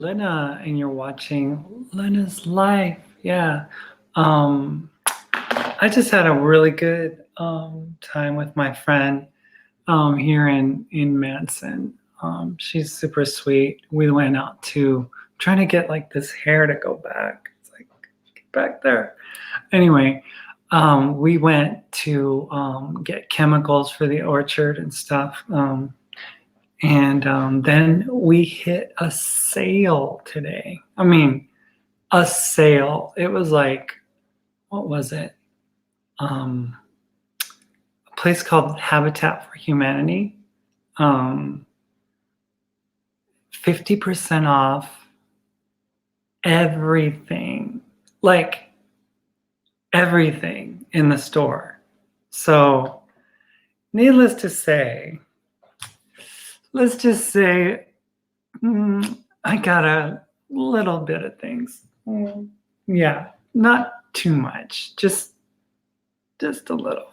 Lynna, and you're watching Lynna's Life. Yeah. Um, I just had a really good time with my friend here in Manson. She's super sweet. We went out to trying to get like this hair to go back. It's like get back there. Anyway, we went to get chemicals for the orchard and stuff. And then we hit a sale today. I mean, a sale. It was like, what was it? A place called Habitat for Humanity. 50% off everything, like everything in the store. So, needless to say, let's just say I got a little bit of things. Yeah, not too much, just a little.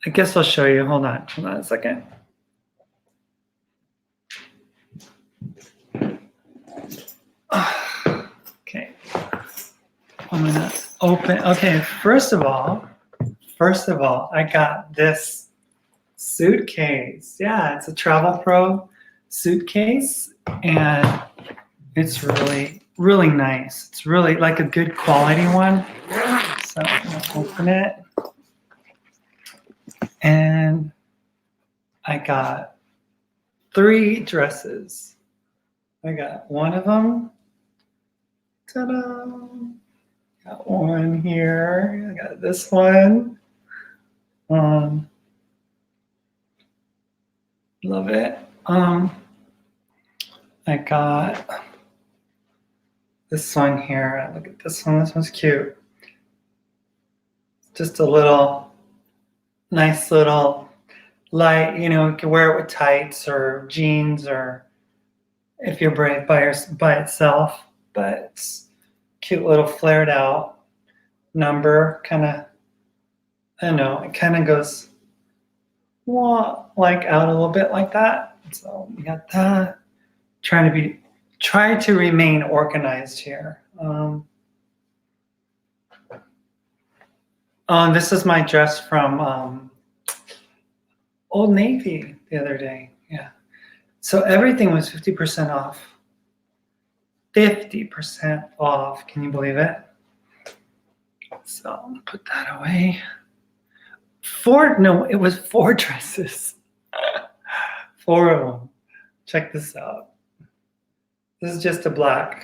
I guess I'll show you. Hold on a second. Okay, I'm gonna open. Okay, first of all, I got this suitcase. Yeah, it's a Travel Pro suitcase, and it's really nice. It's really like a good quality one. So I'm gonna open it, and I got 3 dresses. I got one of them. Ta-da! Got one here. I got this one. Love it. I got this one here. Look at this one. This one's cute. Just a little nice little light. You know, you can wear it with tights or jeans, or if you're brave by itself. But it's cute little flared out number. Kind of, I don't know. It kind of goes like out a little bit like that. So we got that. Try to remain organized here. This is my dress from Old Navy the other day. Yeah. So everything was 50% off. 50% off. Can you believe it? So put that away. It was 4 dresses. 4 of them. Check this out. This is just a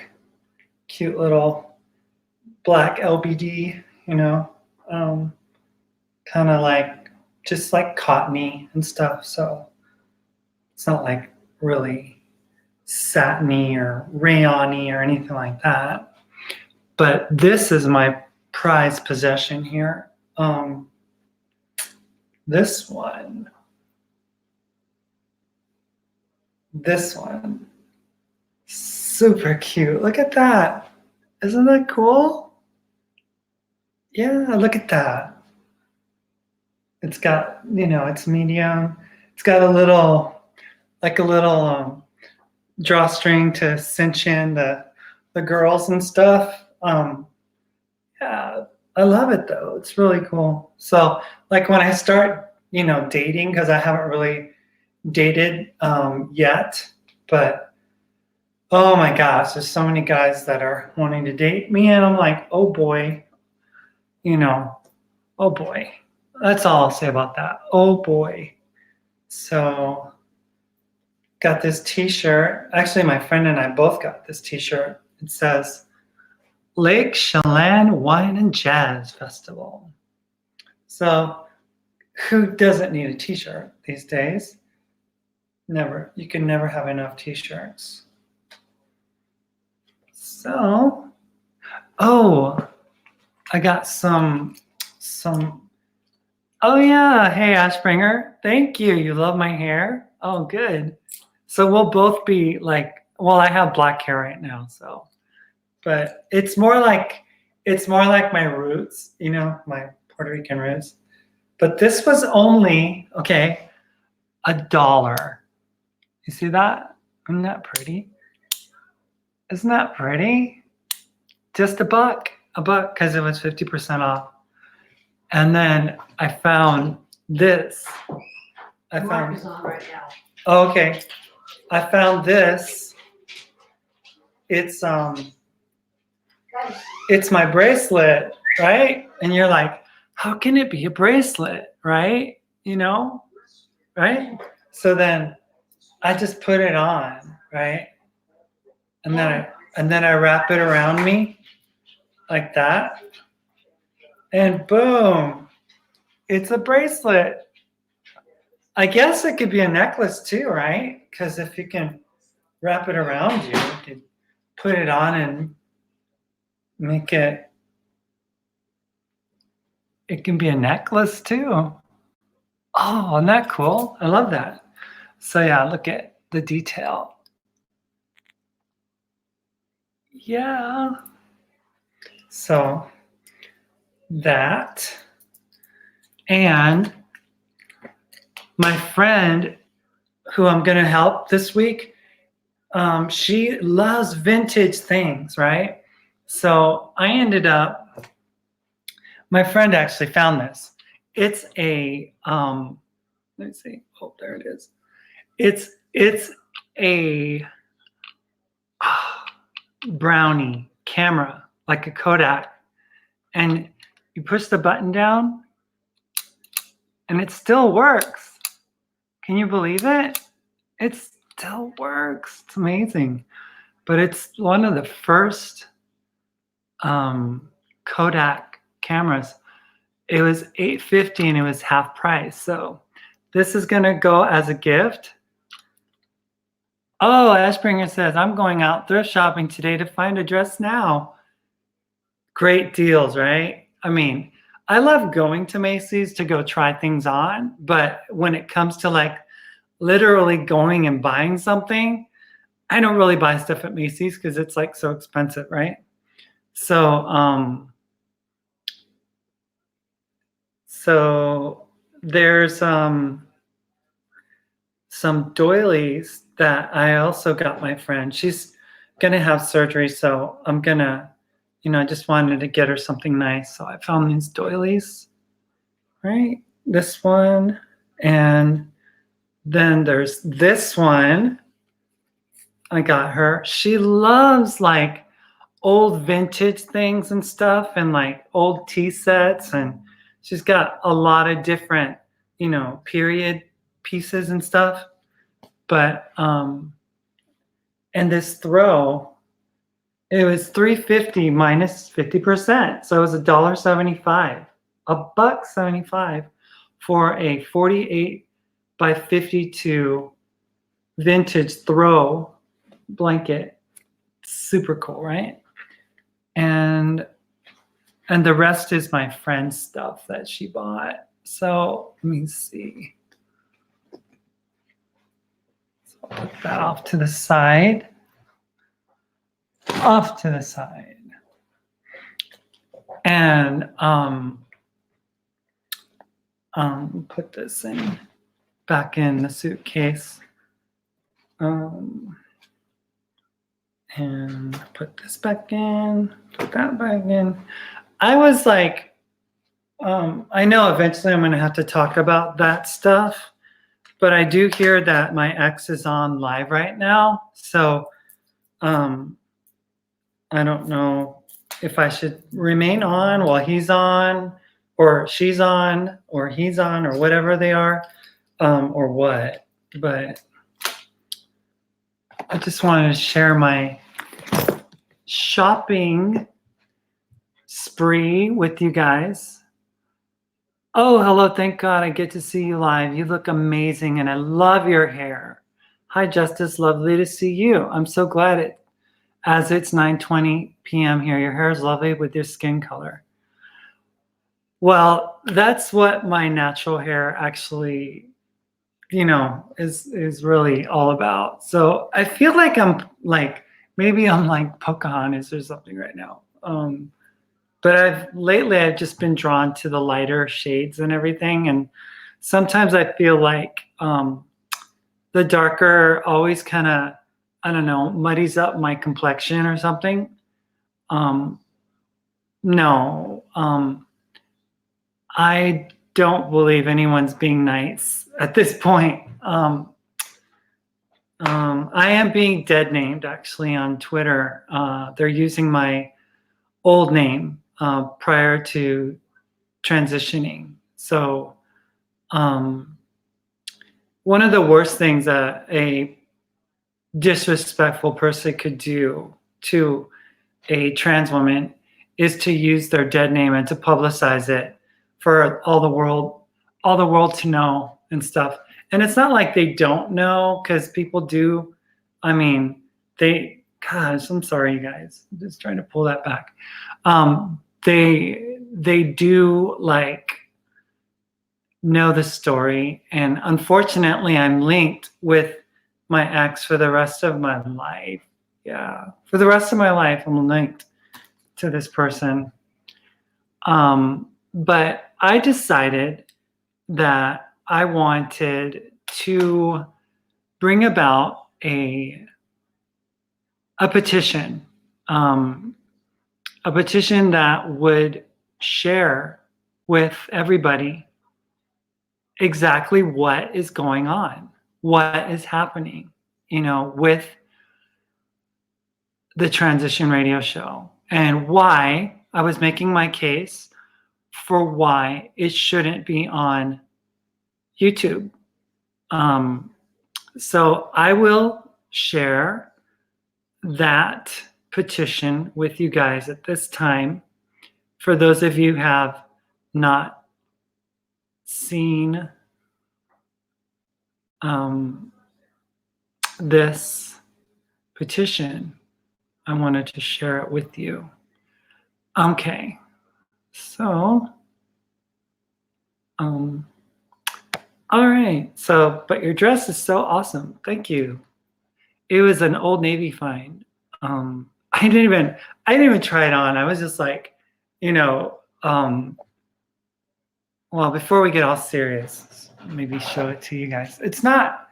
cute little black LBD, you know, kind of like, just like cottony and stuff. So it's not like really satiny or rayon-y or anything like that. But this is my prized possession here. This one, super cute. Look at that. Isn't that cool? Yeah, look at that. It's got, you know, it's medium. It's got a little drawstring to cinch in the girls and stuff. Yeah, I love it though. It's really cool. So like when I start, you know, dating, because I haven't really dated yet, but oh my gosh, there's so many guys that are wanting to date me, and I'm like, oh boy, you know, oh boy. That's all I'll say about that. Oh boy. So got this t-shirt. Actually, my friend and I both got this t-shirt. It says Lake Chelan Wine and Jazz Festival. So who doesn't need a t-shirt these days? Never. You can never have enough t-shirts. So, oh, I got some, oh yeah, hey Ashbringer, thank you. You love my hair? Oh, good. So we'll both be like, well, I have black hair right now, so, but it's more like my roots, you know, my Puerto Rican roots. But this was only, okay, $1. You see that? Isn't that pretty? Isn't that pretty? Just a buck, because it was 50% off. And then I found this. Mark is on right now. Oh, okay. I found this. It's my bracelet, right? And you're like, how can it be a bracelet, right? You know, right? So then I just put it on, right? And then I wrap it around me like that. And boom, it's a bracelet. I guess it could be a necklace too, right? Because if you can wrap it around you, you can put it on and make it, it can be a necklace too. Oh, isn't that cool? I love that. So yeah, look at the detail. Yeah. So that, and my friend who I'm going to help this week, she loves vintage things, right? So I ended up, my friend actually found this. It's a, let's see. Oh, there it is. It's a brownie camera, like a Kodak. And you push the button down and it still works. Can you believe it? It still works. It's amazing. But it's one of the first Kodak cameras. It was $850 and it was half price. So this is gonna go as a gift. Oh, Ashbringer says, I'm going out thrift shopping today to find a dress now. Great deals, right? I mean, I love going to Macy's to go try things on, but when it comes to like literally going and buying something, I don't really buy stuff at Macy's because it's like so expensive, right? So, so there's some doilies that I also got my friend. She's gonna have surgery, so I'm gonna, I just wanted to get her something nice. So I found these doilies, right? This one, and then there's this one. I got her. She loves like old vintage things and stuff, and like old tea sets, and she's got a lot of different, period pieces and stuff. But and this throw, it was $350 minus 50%, so it was $1.75, $1.75 for a 48 by 52 vintage throw blanket. Super cool, right? And the rest is my friend's stuff that she bought. So let me see. So I'll put that off to the side. Off to the side. And put this back in the suitcase. And put this back in, put that back in. I was like, I know eventually I'm going to have to talk about that stuff, but I do hear that my ex is on live right now. So I don't know if I should remain on while he's on, or she's on, or he's on, or whatever they are, or what. But I just wanted to share my shopping spree with you guys. Oh, hello. Thank God I get to see you live. You look amazing and I love your hair. Hi, Justice. Lovely to see you. I'm so glad as it's 9:20 p.m. here. Your hair is lovely with your skin color. Well, that's what my natural hair actually, is really all about. So I feel like maybe I'm like Pocahontas or something right now. But lately I've just been drawn to the lighter shades and everything. And sometimes I feel like the darker always kind of I don't know, muddies up my complexion or something. No, I don't believe anyone's being nice at this point. I am being dead named actually on Twitter. They're using my old name prior to transitioning. So one of the worst things that a disrespectful person could do to a trans woman is to use their dead name and to publicize it for all the world to know and stuff. And it's not like they don't know, because people do. I mean, gosh, I'm sorry, you guys. I'm just trying to pull that back. They do like know the story, and unfortunately, I'm linked with my ex for the rest of my life. Yeah, for the rest of my life, I'm linked to this person. But I decided that I wanted to bring about a petition, a petition that would share with everybody exactly what is going on, what is happening, with the Transition Radio Show, and why I was making my case for why it shouldn't be on YouTube. So I will share that petition with you guys at this time. For those of you who have not seen this petition, I wanted to share it with you. Okay, so all right. So, but your dress is so awesome. Thank you. It was an Old Navy find. I didn't even try it on. I was just like, well, before we get all serious, maybe show it to you guys. It's not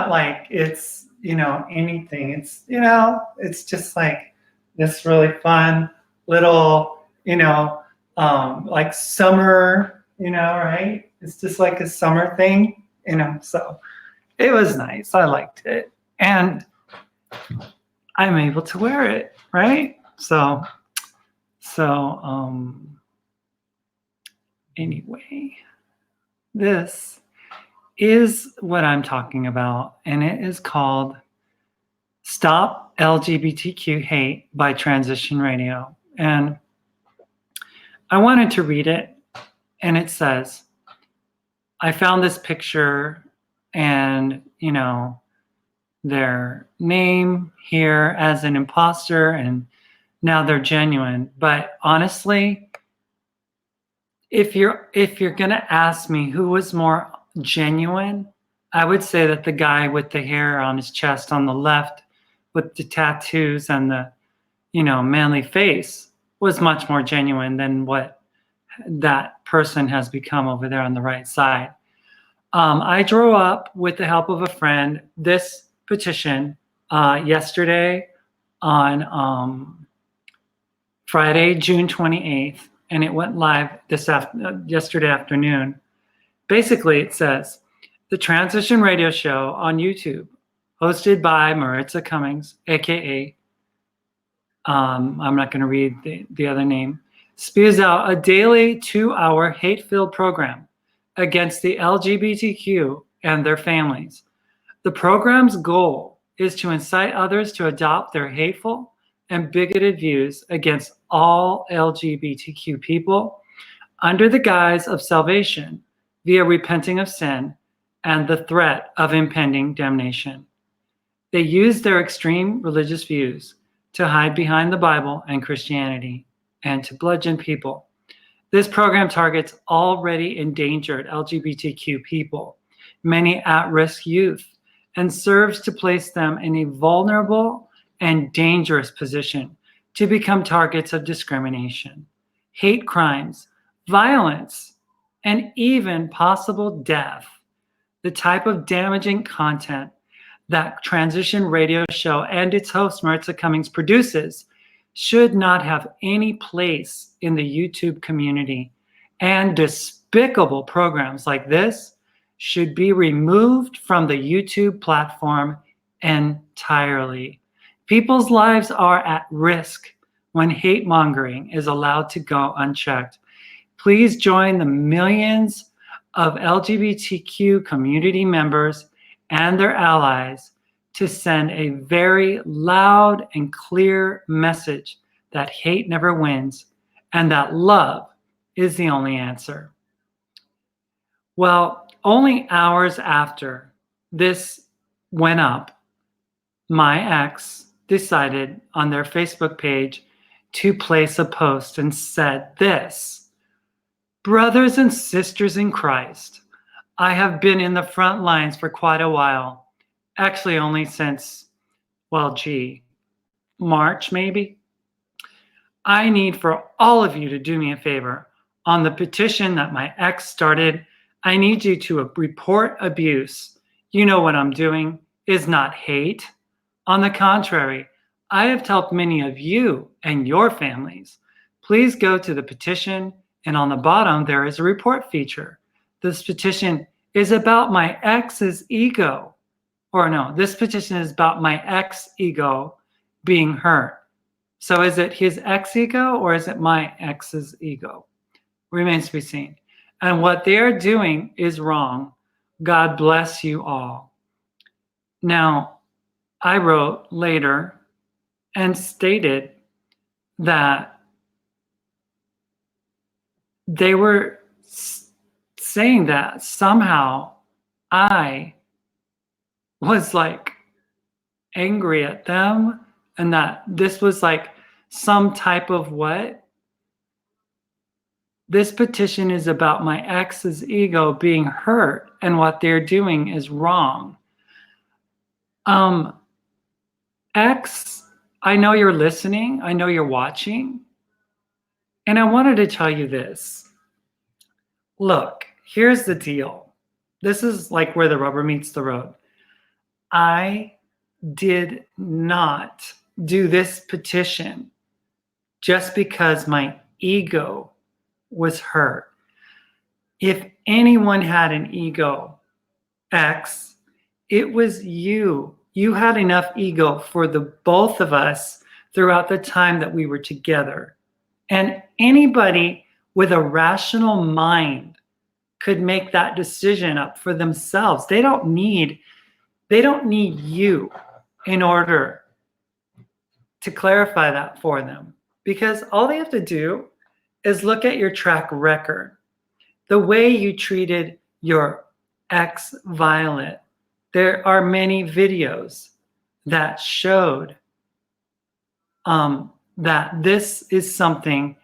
like it's, anything. It's, it's just like this really fun little, like summer, right? It's just like a summer thing, so it was nice. I liked it. And I'm able to wear it, right? So anyway, this is what I'm talking about, and it is called Stop LGBTQ Hate by Transition Radio. And I wanted to read it, and it says, I found this picture and, their name here as an imposter, and now they're genuine. But honestly, if you're going to ask me who was more genuine, I would say that the guy with the hair on his chest on the left with the tattoos and the, manly face was much more genuine than what that person has become over there on the right side. I drew up, with the help of a friend, this petition yesterday on Friday, June 28th, and it went live yesterday afternoon. Basically, it says, the Transition Radio Show on YouTube, hosted by Maritza Cummings, aka, I'm not going to read the other name, spews out a daily 2-hour hate-filled program against the LGBTQ and their families. The program's goal is to incite others to adopt their hateful and bigoted views against all LGBTQ people under the guise of salvation via repenting of sin and the threat of impending damnation. They use their extreme religious views to hide behind the Bible and Christianity and to bludgeon people. This program targets already endangered LGBTQ people, many at-risk youth, and serves to place them in a vulnerable and dangerous position to become targets of discrimination, hate crimes, violence, and even possible death, the type of damaging content that Transition Radio Show and its host, Maritza Cummings, produces should not have any place in the YouTube community, and despicable programs like this should be removed from the YouTube platform entirely. People's lives are at risk when hate mongering is allowed to go unchecked. Please join the millions of LGBTQ community members and their allies to send a very loud and clear message that hate never wins and that love is the only answer. Well, only hours after this went up, my ex decided on their Facebook page to place a post and said this: "Brothers and sisters in Christ, I have been in the front lines for quite a while. Actually, only since, well, March maybe. I need for all of you to do me a favor. On the petition that my ex started, I need you to report abuse. You know what I'm doing is not hate. On the contrary, I have helped many of you and your families. Please go to the petition, and on the bottom there is a report feature. This petition is about my ex's ego. Or no, this petition is about my ex ego being hurt. So is it his ex ego or is it my ex's ego? Remains to be seen. And what they're doing is wrong. God bless you all." Now, I wrote later and stated that they were saying that somehow I was like angry at them and that this was like some type of what? This petition is about my ex's ego being hurt and what they're doing is wrong. Ex, I know you're listening. I know you're watching. And I wanted to tell you this. Look, here's the deal. This is like where the rubber meets the road. I did not do this petition just because my ego was hurt. If anyone had an ego, X, it was you. You had enough ego for the both of us throughout the time that we were together. And anybody with a rational mind could make that decision up for themselves. They don't need you in order to clarify that for them, because all they have to do is look at your track record, the way you treated your ex Violet. There are many videos that showed that this is something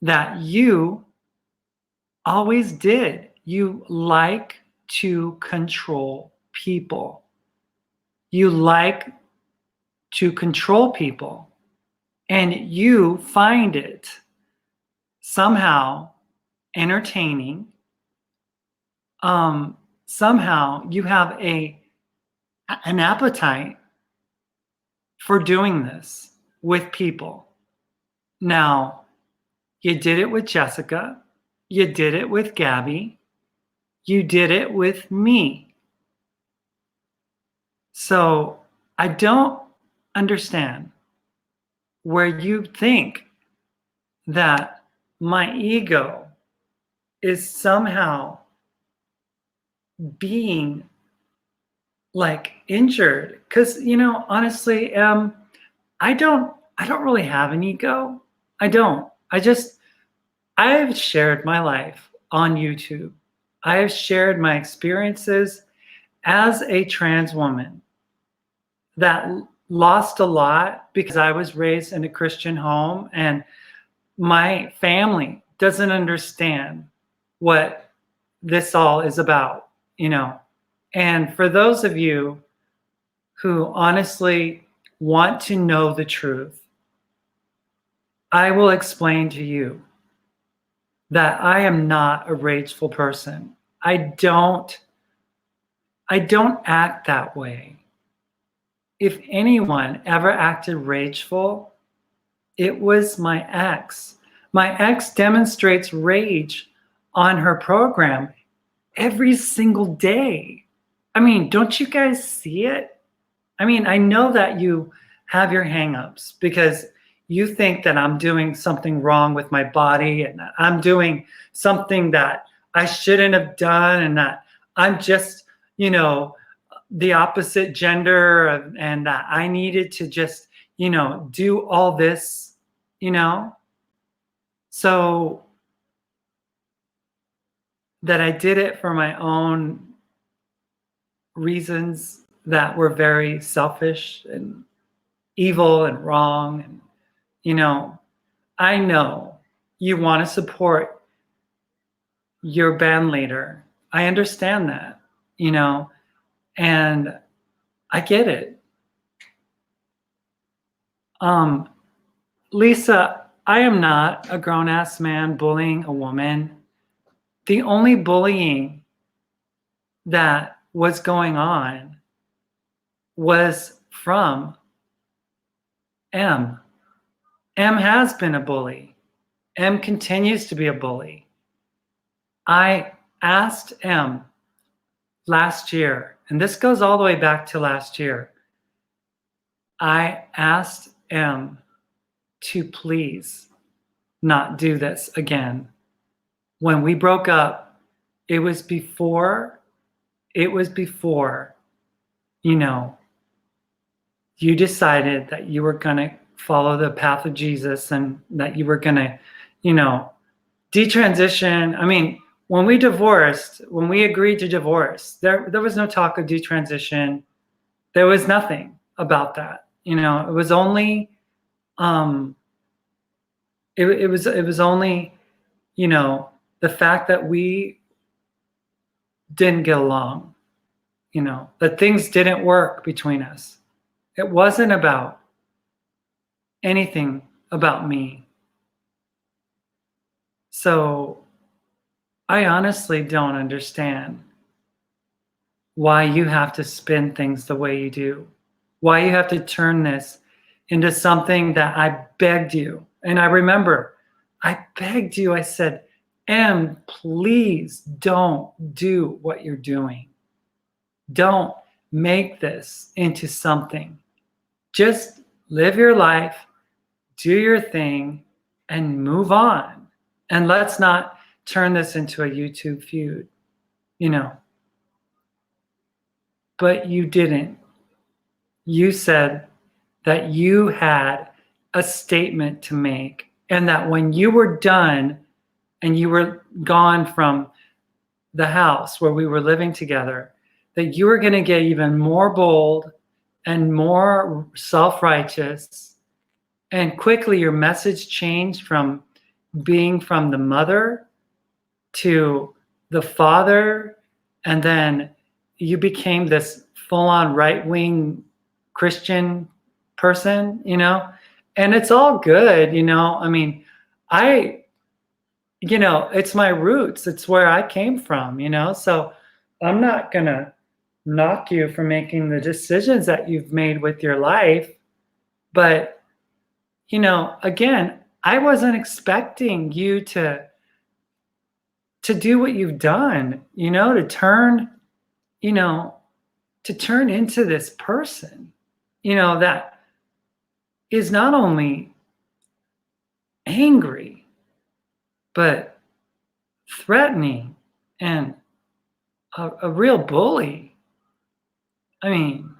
that you always did. You like to control people. You like to control people, and you find it somehow entertaining. Somehow you have an appetite for doing this with people. Now, you did it with Jessica. You did it with Gabby. You did it with me. So I don't understand where you think that my ego is somehow being like injured, because honestly, I don't really have an ego. I've shared my life on YouTube. I have shared my experiences as a trans woman that lost a lot because I was raised in a Christian home and my family doesn't understand what this all is about, And for those of you who honestly want to know the truth, I will explain to you that I am not a rageful person. I don't act that way. if anyone ever acted rageful, it was my ex. My ex demonstrates rage on her program every single day. I mean, don't you guys see it? I mean, I know that you have your hangups because you think that I'm doing something wrong with my body and that I'm doing something that I shouldn't have done and that I'm just, you know, the opposite gender and that I needed to just, you know, do all this, you know, so that I did it for my own reasons that were very selfish and evil and wrong. And, you know, I know you want to support your band leader. I understand that, you know, and I get it. Lisa, I am not a grown-ass man bullying a woman. The only bullying that was going on was from M. M has been a bully. M continues to be a bully. I asked M last year, and this goes all the way back to last year. I asked M to please not do this again. When we broke up, it was before, you know, you decided that you were going to follow the path of Jesus and that you were going to, you know, detransition. I mean, when we divorced, when we agreed to divorce, there was no talk of detransition. There was nothing about that. You know, it was only, it was only, you know, the fact that we didn't get along, you know, that things didn't work between us. It wasn't about anything about me. So I honestly don't understand why you have to spin things the way you do, why you have to turn this into something that I begged you. And I remember I begged you, I said, M, please don't do what you're doing. Don't make this into something. Just live your life, do your thing, and move on. And let's not turn this into a YouTube feud, you know. But you didn't. You said that you had a statement to make, and that when you were done and you were gone from the house where we were living together, that you were going to get even more bold and more self-righteous. And quickly your message changed from being from the mother to the father, and then you became this full-on right-wing Christian person, you know, and it's all good, you know. I mean, you know, it's my roots, it's where I came from, you know, so I'm not gonna knock you for making the decisions that you've made with your life. But, you know, again, I wasn't expecting you to do what you've done, you know, to turn, you know, to turn into this person, you know, that is not only angry, but threatening and a real bully. I mean,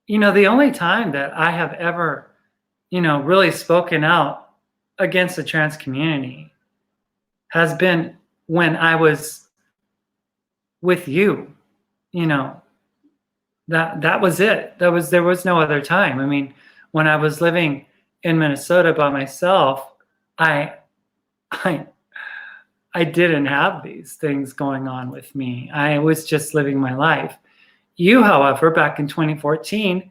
you know, the only time that I have ever, you know, really spoken out against the trans community has been when I was with you, you know. That was it. There was no other time. I mean, when I was living in Minnesota by myself, I didn't have these things going on with me. I was just living my life. You, however, back in 2014,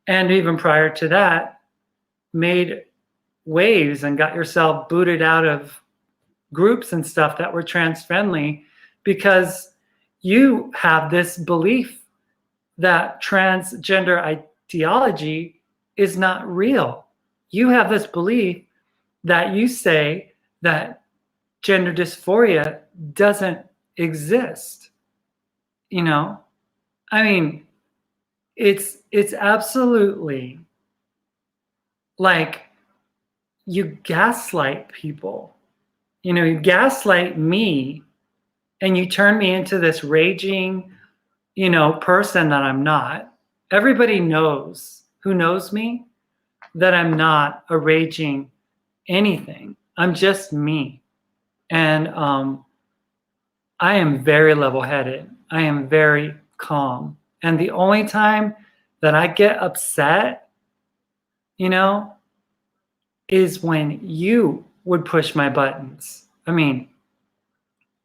and even prior to that, made waves and got yourself booted out of groups and stuff that were trans friendly because you have this belief that transgender ideology is not real. You have this belief that you say that gender dysphoria doesn't exist. You know, I mean, it's absolutely like you gaslight people. You know, you gaslight me and you turn me into this raging, you know, person that I'm not. Everybody knows who knows me that I'm not a raging anything. I'm just me. And I am very level-headed. I am very calm. And the only time that I get upset, you know, is when you would push my buttons. I mean,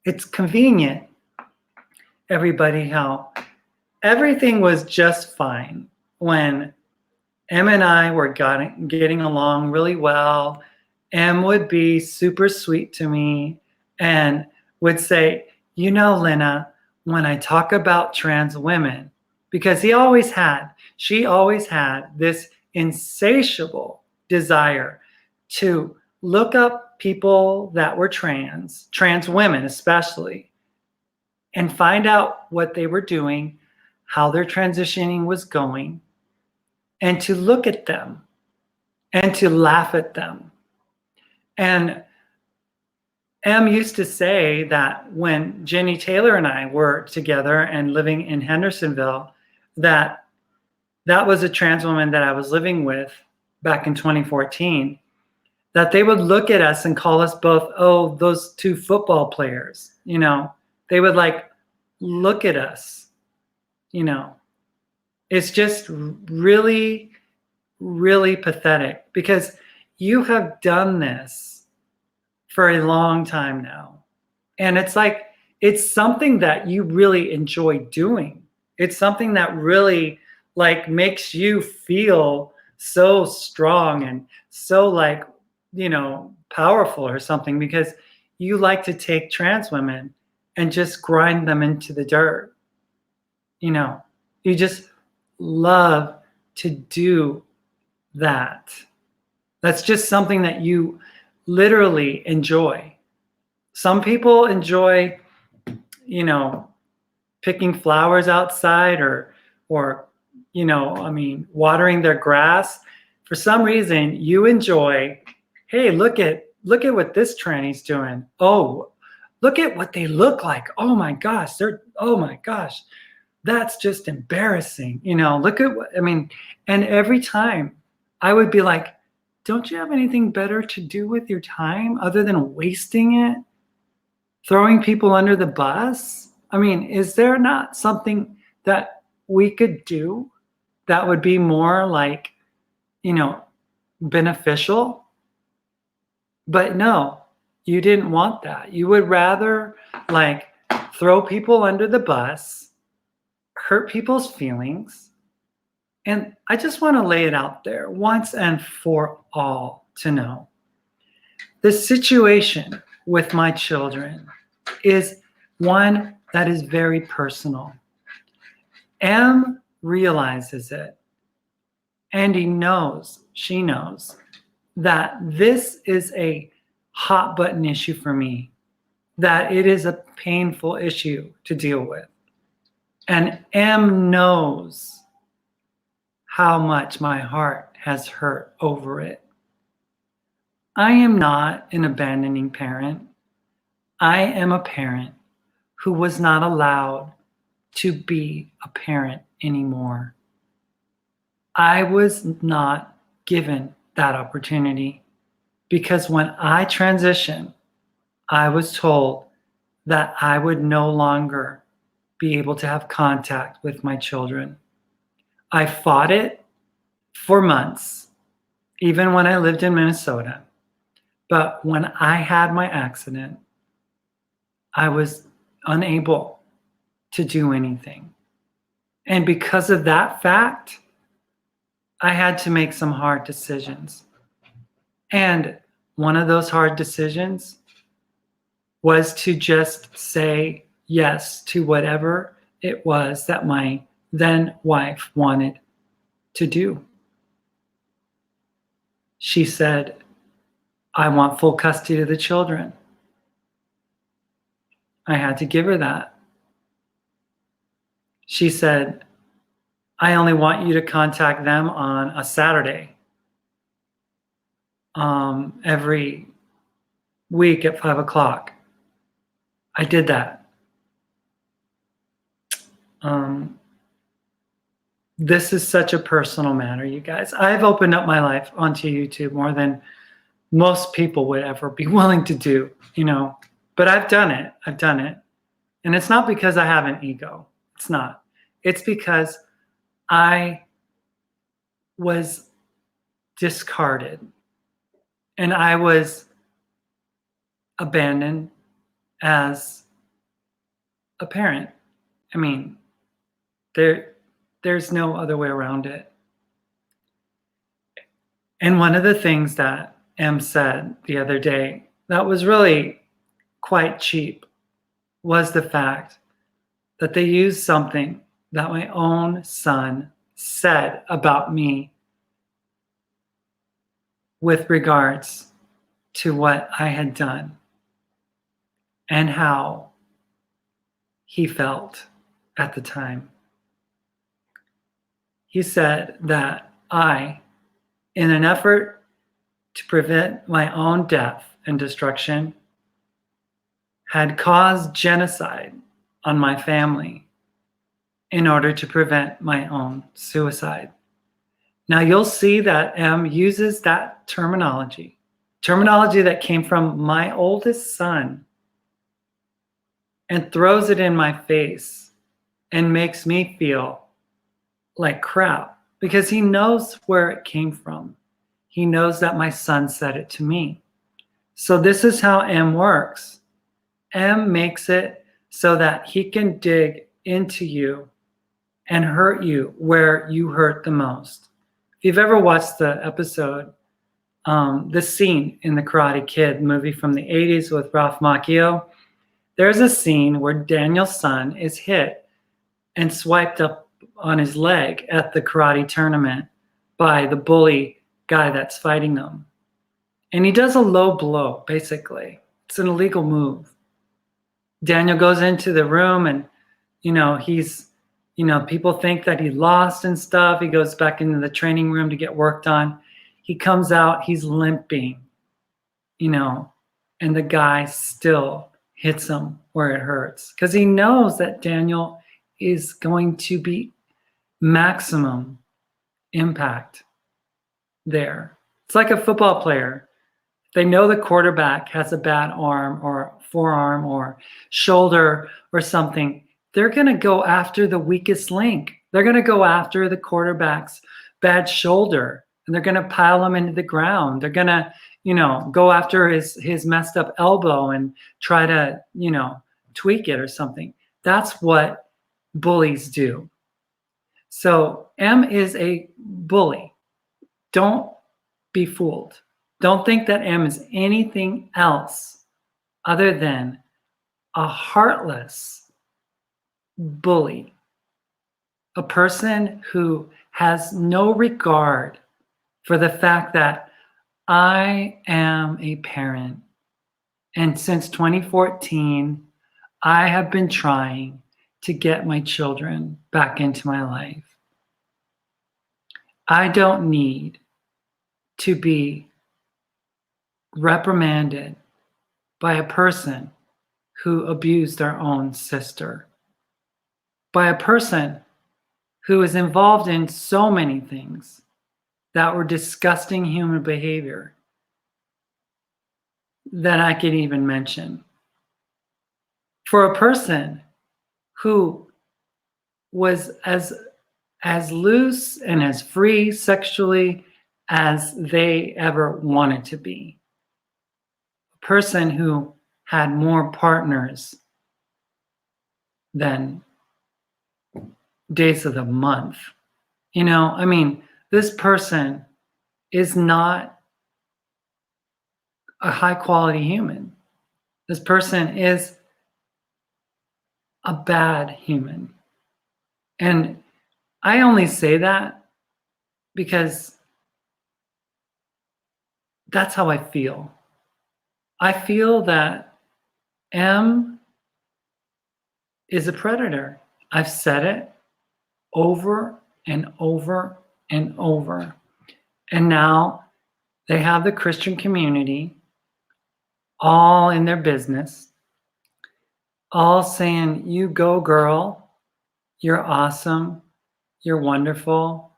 it's convenient, everybody, how everything was just fine when Em and I were getting along really well. Em would be super sweet to me and would say, you know, Lynna, when I talk about trans women, because she always had this insatiable desire to look up people that were trans women especially, and find out what they were doing, how their transitioning was going, and to look at them and to laugh at them. And Em used to say that when Jenny Taylor and I were together and living in Hendersonville, that was a trans woman that I was living with back in 2014, that they would look at us and call us both, oh, those two football players, you know, they would like look at us, you know. It's just really, really pathetic because you have done this for a long time now. And it's like, it's something that you really enjoy doing. It's something that really like makes you feel so strong and so like, you know, powerful or something, because you like to take trans women and just grind them into the dirt. You know, you just love to do that. That's just something that you literally enjoy. Some people enjoy, you know, picking flowers outside or, you know, I mean, watering their grass. For some reason, you enjoy, hey, look at what this tranny's doing. Oh, look at what they look like. Oh my gosh, oh my gosh, that's just embarrassing. You know, look at what, I mean, and every time I would be like, don't you have anything better to do with your time other than wasting it, throwing people under the bus? I mean, is there not something that we could do that would be more like, you know, beneficial? But no, you didn't want that. You would rather like throw people under the bus, hurt people's feelings. And I just want to lay it out there once and for all to know the situation with my children is one that is very personal. Em realizes it, and she knows that this is a hot button issue for me, that it is a painful issue to deal with. And Em knows how much my heart has hurt over it. I am not an abandoning parent. I am a parent who was not allowed to be a parent anymore. I was not given that opportunity because when I transitioned, I was told that I would no longer be able to have contact with my children. I fought it for months, even when I lived in Minnesota. But when I had my accident, I was unable to do anything. And because of that fact, I had to make some hard decisions. And one of those hard decisions was to just say yes to whatever it was that my then wife wanted to do. She said, I want full custody of the children. I had to give her that. She said, I only want you to contact them on a Saturday, every week at 5 o'clock. I did that. This is such a personal matter, you guys. I've opened up my life onto YouTube more than most people would ever be willing to do, but I've done it. And it's not because I have an ego. It's not. It's because I was discarded and I was abandoned as a parent. I mean, there's no other way around it. And one of the things that Em said the other day that was really quite cheap was the fact that they used something that my own son said about me with regards to what I had done and how he felt at the time. He said that I, in an effort to prevent my own death and destruction, had caused genocide on my family in order to prevent my own suicide. Now you'll see that Em uses that terminology that came from my oldest son, and throws it in my face and makes me feel like crap because he knows where it came from. He knows that my son said it to me. So this is how Em works. Em makes it so that he can dig into you and hurt you where you hurt the most. If you've ever watched the episode, the scene in the Karate Kid movie from the 80s with Ralph Macchio, there's a scene where Daniel's son is hit and swiped up on his leg at the karate tournament by the bully guy that's fighting them. And he does a low blow, basically. It's an illegal move. Daniel goes into the room and, people think that he lost and stuff. He goes back into the training room to get worked on. He comes out, he's limping, and the guy still hits him where it hurts because he knows that Daniel is going to be maximum impact there. It's like a football player. They know the quarterback has a bad arm or forearm or shoulder or something. They're going to go after the weakest link. They're going to go after the quarterback's bad shoulder, and they're going to pile him into the ground. They're going to, go after his messed up elbow and try to, tweak it or something. That's what bullies do. So Em is a bully. Don't be fooled. Don't think that Em is anything else other than a heartless bully, a person who has no regard for the fact that I am a parent. And since 2014, I have been trying to get my children back into my life. I don't need to be reprimanded by a person who abused their own sister, by a person who is involved in so many things that were disgusting human behavior that I could even mention. For a person who was as loose and as free sexually as they ever wanted to be. A person who had more partners than days of the month. This person is not a high quality human. This person is a bad human. And I only say that because that's how I feel. I feel that M is a predator. I've said it over and over and over. And now they have the Christian community all in their business, all saying, you go, girl. You're awesome. You're wonderful.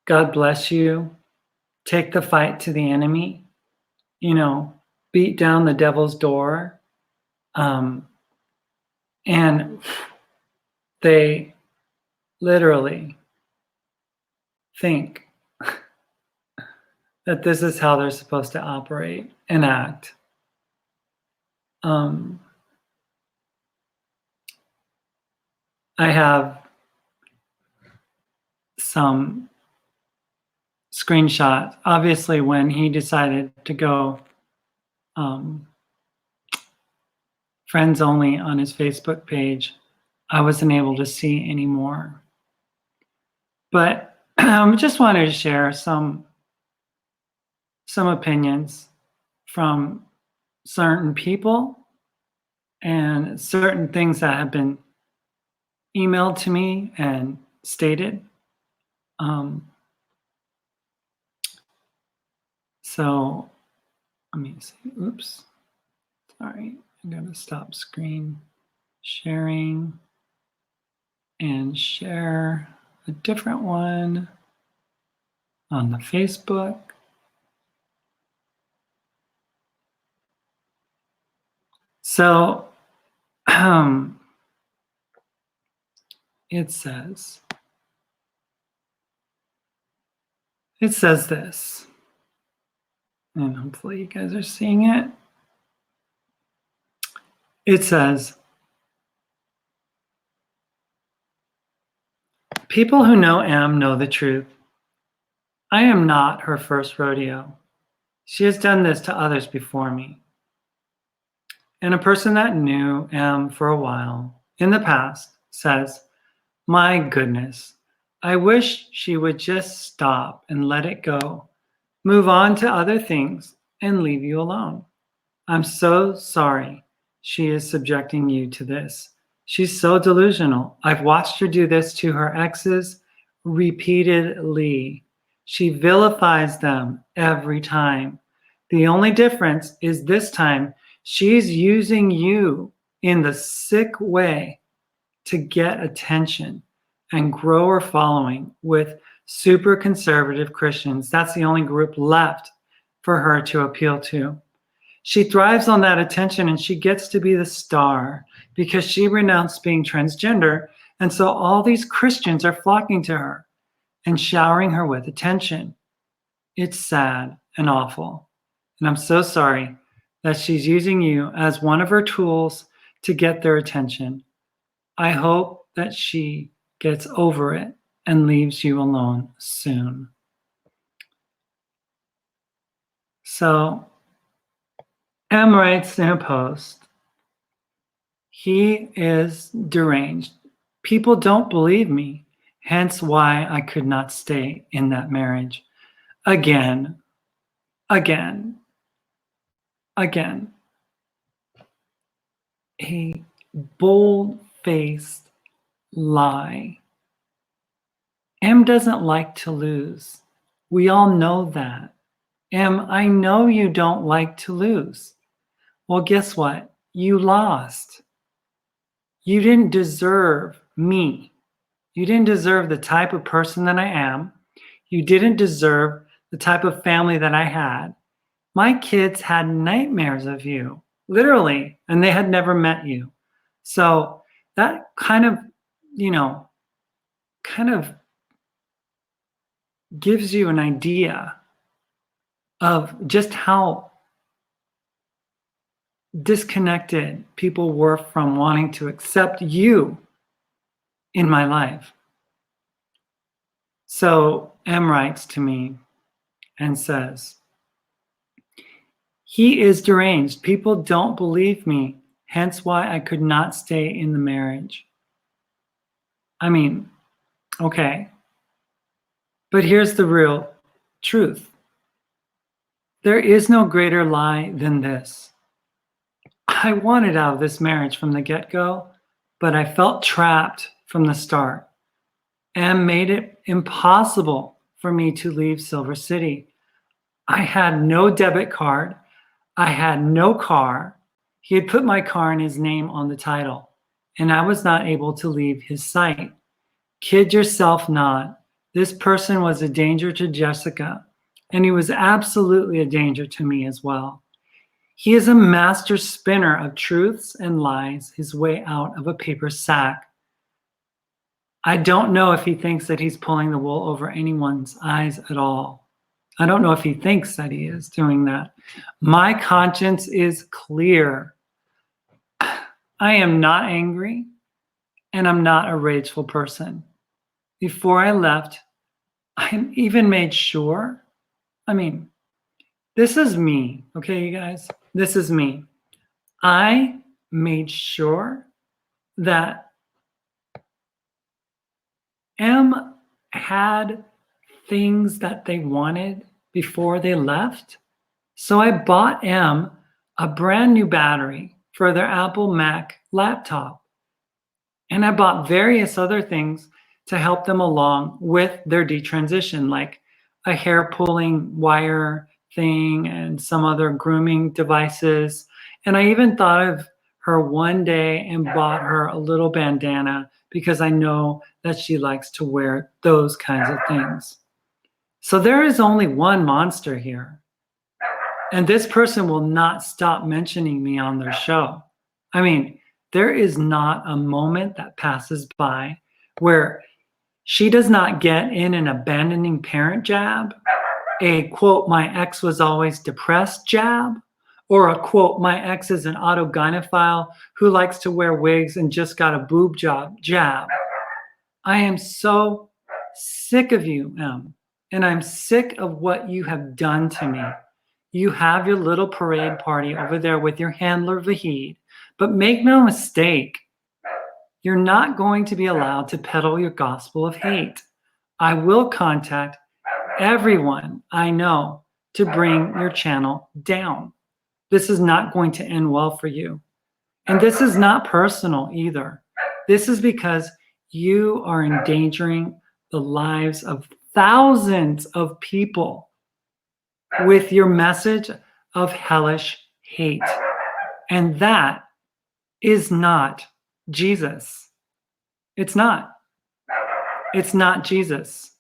God bless you. Take the fight to the enemy. You know, beat down the devil's door. And they literally think that this is how they're supposed to operate and act. I have some screenshots. Obviously, when he decided to go friends only on his Facebook page, I wasn't able to see anymore. But I just wanted to share some opinions from certain people and certain things that have been emailed to me and stated. So let me see. Oops. Sorry. I'm going to stop screen sharing and share a different one on the Facebook. So it says this, and hopefully you guys are seeing it. It says, people who know M know the truth. I am not her first rodeo. She has done this to others before me. And a person that knew M for a while in the past says, my goodness, I wish she would just stop and let it go, move on to other things, and leave you alone. I'm so sorry she is subjecting you to this. She's so delusional. I've watched her do this to her exes repeatedly. She vilifies them every time. The only difference is this time she's using you in the sick way to get attention and grow her following with super conservative Christians. That's the only group left for her to appeal to. She thrives on that attention, and she gets to be the star because she renounced being transgender. And so all these Christians are flocking to her and showering her with attention. It's sad and awful. And I'm so sorry that she's using you as one of her tools to get their attention. I hope that she gets over it and leaves you alone soon. So M writes in a post, he is deranged. People don't believe me, hence why I could not stay in that marriage. Again. A bold-faced lie. M doesn't like to lose. We all know that. M, I know you don't like to lose. Well, guess what? You lost. You didn't deserve me. You didn't deserve the type of person that I am. You didn't deserve the type of family that I had. My kids had nightmares of you, literally, and they had never met you. So that kind of gives you an idea of just how disconnected people were from wanting to accept you in my life. So M writes to me and says, he is deranged. People don't believe me, hence why I could not stay in the marriage. I mean, Okay. But here's the real truth. There is no greater lie than this. I wanted out of this marriage from the get-go, but I felt trapped from the start and made it impossible for me to leave Silver City. I had no debit card. I had no car. He had put my car and his name on the title, and I was not able to leave his sight. Kid yourself not. This person was a danger to Jessica, and he was absolutely a danger to me as well. He is a master spinner of truths and lies his way out of a paper sack. I don't know if he thinks that he's pulling the wool over anyone's eyes at all. I don't know if he thinks that he is doing that. My conscience is clear. I am not angry, and I'm not a rageful person. Before I left, I even made sure, this is me, okay, you guys? This is me. I made sure that M had things that they wanted before they left. So I bought M a brand new battery for their Apple Mac laptop. And I bought various other things to help them along with their detransition, like a hair pulling wire thing and some other grooming devices. And I even thought of her one day and bought her a little bandana because I know that she likes to wear those kinds of things. So there is only one monster here. And this person will not stop mentioning me on their show. There is not a moment that passes by where she does not get in an abandoning parent jab, a quote, my ex was always depressed jab, or a quote, my ex is an autogynephile who likes to wear wigs and just got a boob job jab. I am so sick of you, Em, and I'm sick of what you have done to me. You have your little parade party over there with your handler, Vahid, but make no mistake, you're not going to be allowed to peddle your gospel of hate. I will contact everyone I know to bring your channel down. This is not going to end well for you. And this is not personal either. This is because you are endangering the lives of thousands of people with your message of hellish hate. And that is not Jesus. It's not. It's not Jesus.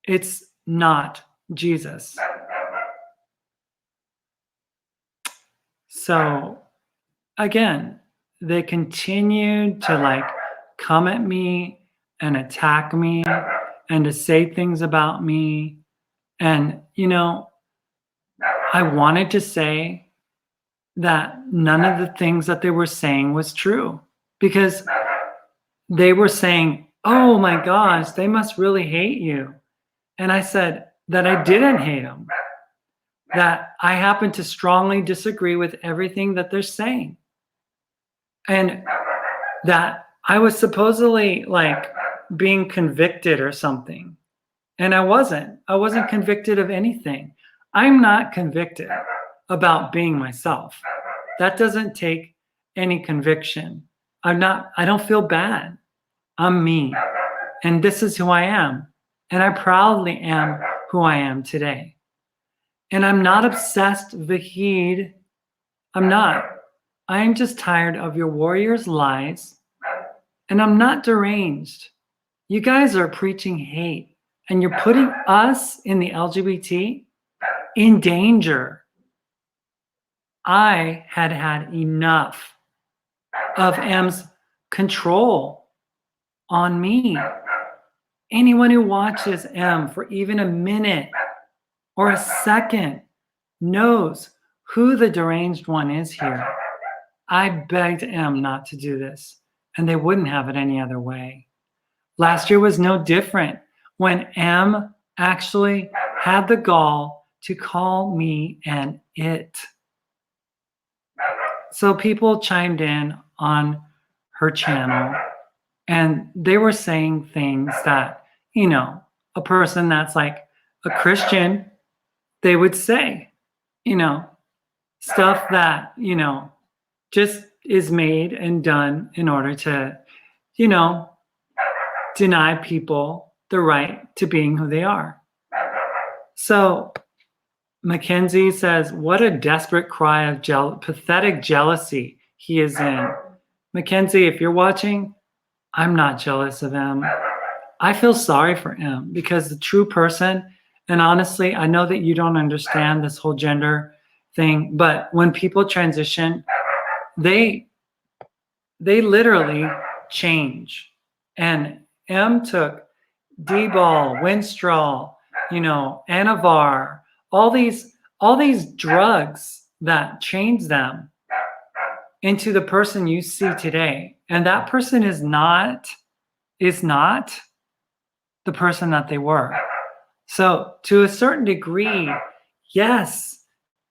It's not Jesus. So again, they continued to come at me and attack me and to say things about me. And, I wanted to say that none of the things that they were saying was true, because they were saying, oh my gosh, they must really hate you. And I said that I didn't hate them, that I happen to strongly disagree with everything that they're saying. And that I was supposedly being convicted or something. And I wasn't. I wasn't convicted of anything. I'm not convicted about being myself. That doesn't take any conviction. I don't feel bad. I'm me. And this is who I am. And I proudly am who I am today. And I'm not obsessed, Vahid. I'm not. I am just tired of your warriors' lies. And I'm not deranged. You guys are preaching hate. And you're putting us in the LGBT in danger. I had enough of M's control on me. Anyone who watches M for even a minute or a second knows who the deranged one is here. I begged M not to do this, and they wouldn't have it any other way. Last year was no different when M actually had the gall to call me an it. So people chimed in on her channel And they were saying things that, a person that's like a Christian, they would say, stuff that, just is made and done in order to, deny people the right to being who they are. So Mackenzie says, what a desperate cry of pathetic jealousy he is in. Mackenzie, if you're watching, I'm not jealous of him. I feel sorry for him because the true person, and honestly, I know that you don't understand this whole gender thing, but when people transition, they literally change. And M took D-ball, Winstrol, Anavar, all these drugs that change them into the person you see today. And that person is not the person that they were. So to a certain degree, yes,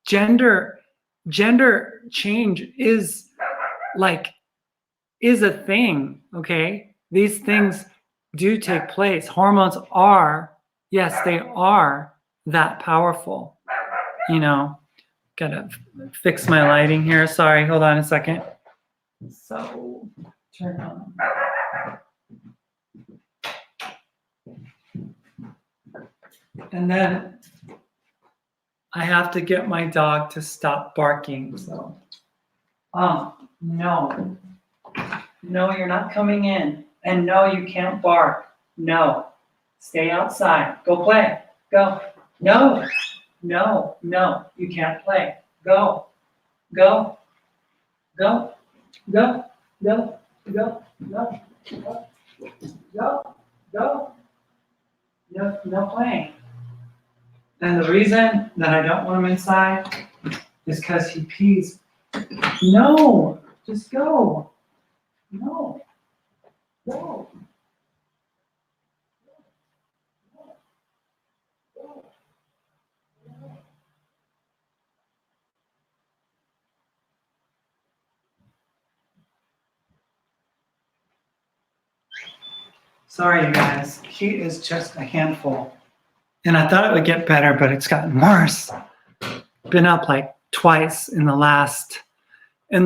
gender change is a thing, okay? These things do take place. Hormones are, yes, they are that powerful. Gotta fix my lighting here. Sorry, hold on a second. So, turn on. And then I have to get my dog to stop barking. So, no, you're not coming in. And no, you can't bark. No, stay outside. Go play. Go. No, you can't play. Go. No, playing. And the reason that I don't want him inside is because he pees. No, just go. No, go. Sorry, you guys. He is just a handful. And I thought it would get better, but it's gotten worse. Been up like twice in the last 2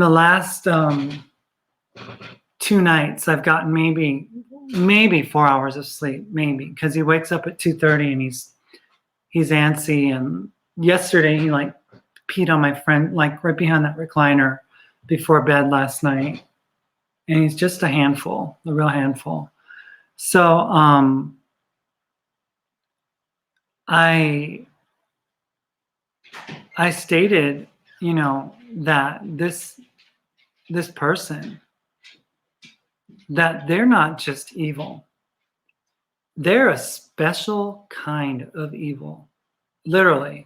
nights. I've gotten maybe 4 hours of sleep, maybe, because he wakes up at 2:30 and he's antsy. And yesterday he peed on my friend, right behind that recliner before bed last night. And he's just a handful, a real handful. So I stated, that this person, that they're not just evil. They're a special kind of evil, literally,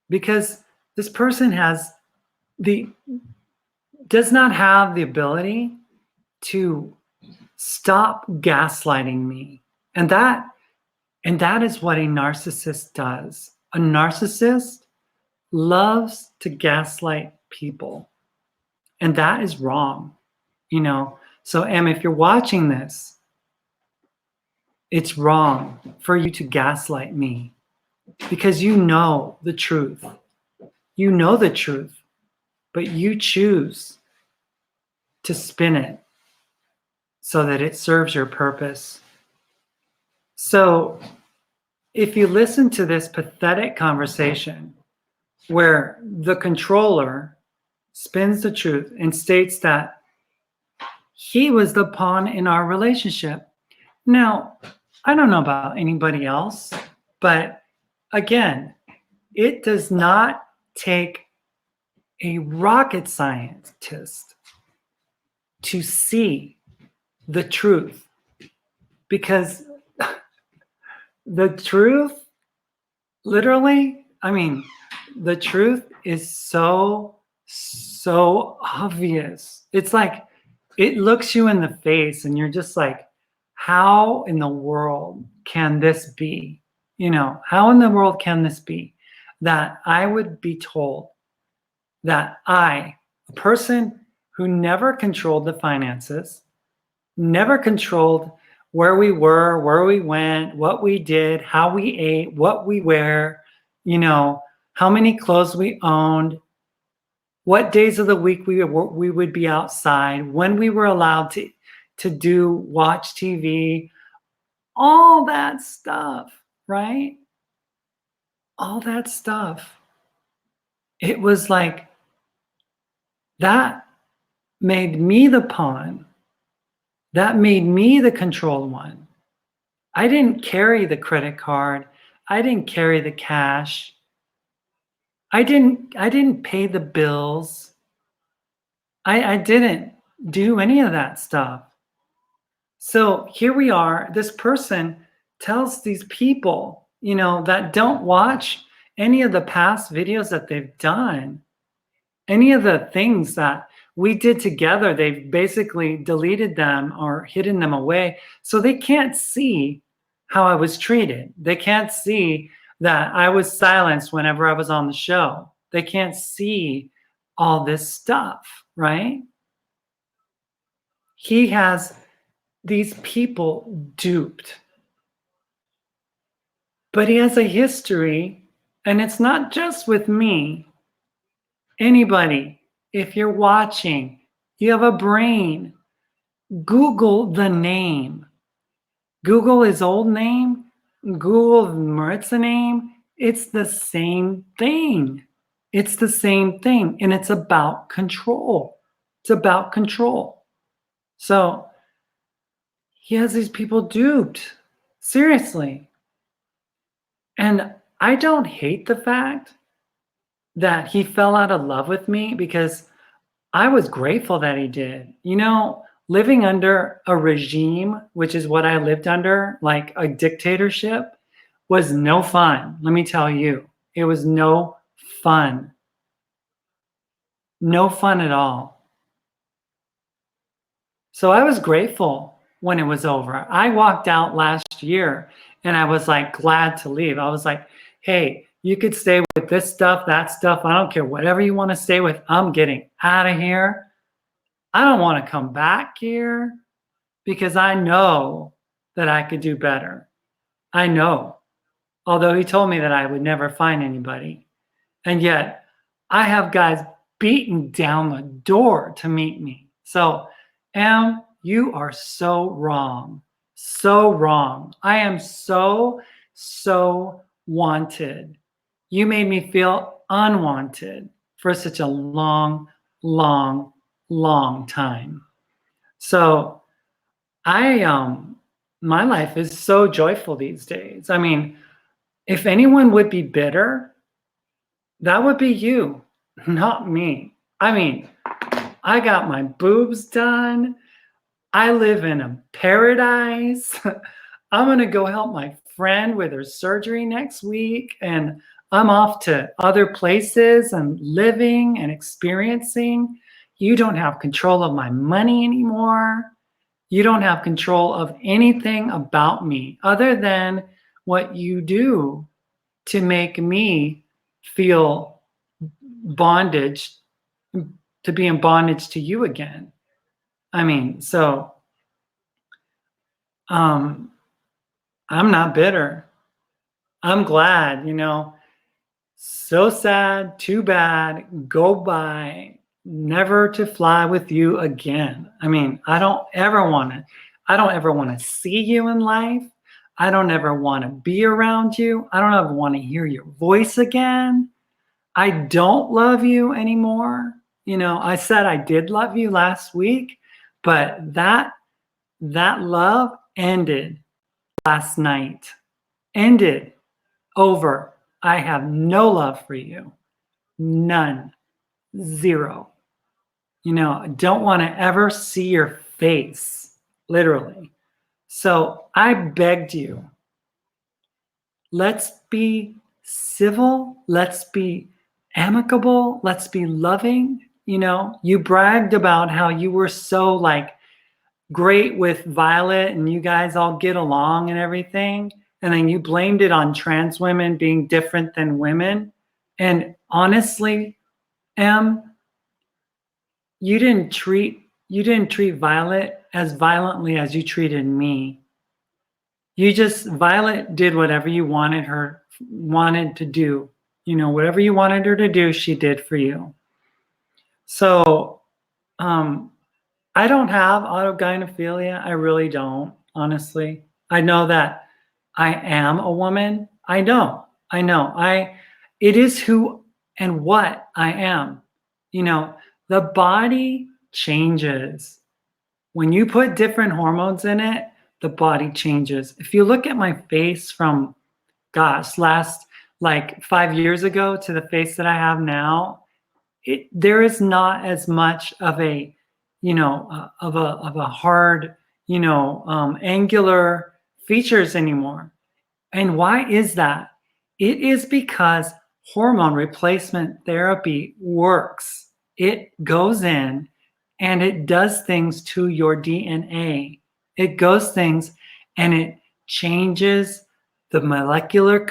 because this person does not have the ability to stop gaslighting me. And that is what a narcissist does. A narcissist loves to gaslight people. And that is wrong, So, Em, if you're watching this, it's wrong for you to gaslight me because you know the truth. You know the truth, but you choose to spin it so that it serves your purpose. So if you listen to this pathetic conversation where the controller spins the truth and states that he was the pawn in our relationship. Now, I don't know about anybody else, but again, it does not take a rocket scientist to see the truth, because the truth, literally, the truth is so obvious. It's like it looks you in the face and you're just like, how in the world can this be? How in the world can this be that I would be told that I, a person who never controlled the finances, never controlled where we were, where we went, what we did, how we ate, what we wear, you know, how many clothes we owned, what days of the week we would be outside, when we were allowed to watch TV, all that stuff, right? All that stuff. It was like that made me the pawn. That made me the controlled one. I didn't carry the credit card. I didn't carry the cash. I didn't pay the bills. I didn't do any of that stuff. So here we are. This person tells these people, you know, that don't watch any of the past videos that they've done, any of the things that we did together, they've basically deleted them or hidden them away. So they can't see how I was treated. They can't see that I was silenced whenever I was on the show. They can't see all this stuff, right? He has these people duped. But he has a history, and it's not just with me. Anybody, if you're watching, you have a brain, Google the name. Google his old name, Google Maritza name. It's the same thing. It's the same thing, and it's about control. It's about control. So he has these people duped, seriously. And I don't hate the fact that he fell out of love with me, because I was grateful that he did. You know, living under a regime, which is what I lived under, like a dictatorship, was no fun. Let me tell you, it was no fun. No fun at all. So I was grateful when it was over. I walked out last year and I was like glad to leave. I was like, hey, you could stay with this stuff, that stuff. I don't care. Whatever you want to stay with, I'm getting out of here. I don't want to come back here, because I know that I could do better. I know. Although he told me that I would never find anybody. And yet I have guys beating down the door to meet me. So, Em, you are so wrong. So wrong. I am so wanted. You made me feel unwanted for such a long time. So my life is so joyful these days. I mean, if anyone would be bitter, that would be you, not me. I mean, I got my boobs done. I live in a paradise. I'm going to go help my friend with her surgery next week, and I'm off to other places and living and experiencing. You don't have control of my money anymore. You don't have control of anything about me other than what you do to make me feel bondage, to be in bondage to you again. I mean, so I'm not bitter. I'm glad, you know. So sad, too bad, go by, never to fly with you again. I mean, I don't ever want to see you in life. I don't ever want to be around you. I don't ever want to hear your voice again. I don't love you anymore. You know, I said I did love you last week, but that love ended last night. Ended. Over. I have no love for you. None. Zero. You know, I don't want to ever see your face, literally. So I begged you, let's be civil. Let's be amicable. Let's be loving. You know, you bragged about how you were so like great with Violet and you guys all get along and everything. And then you blamed it on trans women being different than women. And honestly, Em, you didn't treat you didn't treat Violet as violently as you treated me. Violet did whatever you wanted to do. Whatever you wanted her to do, she did for you. So, I don't have autogynephilia. I really don't, honestly. I know that I am a woman. I know. It is who and what I am. The body changes. When you put different hormones in it, the body changes. If you look at my face from, last like 5 years ago to the face that I have now, there is not as much of a, of a hard, angular features anymore. And why is that? It is because hormone replacement therapy works. It goes in and it does things to your DNA. It goes things and it changes the molecular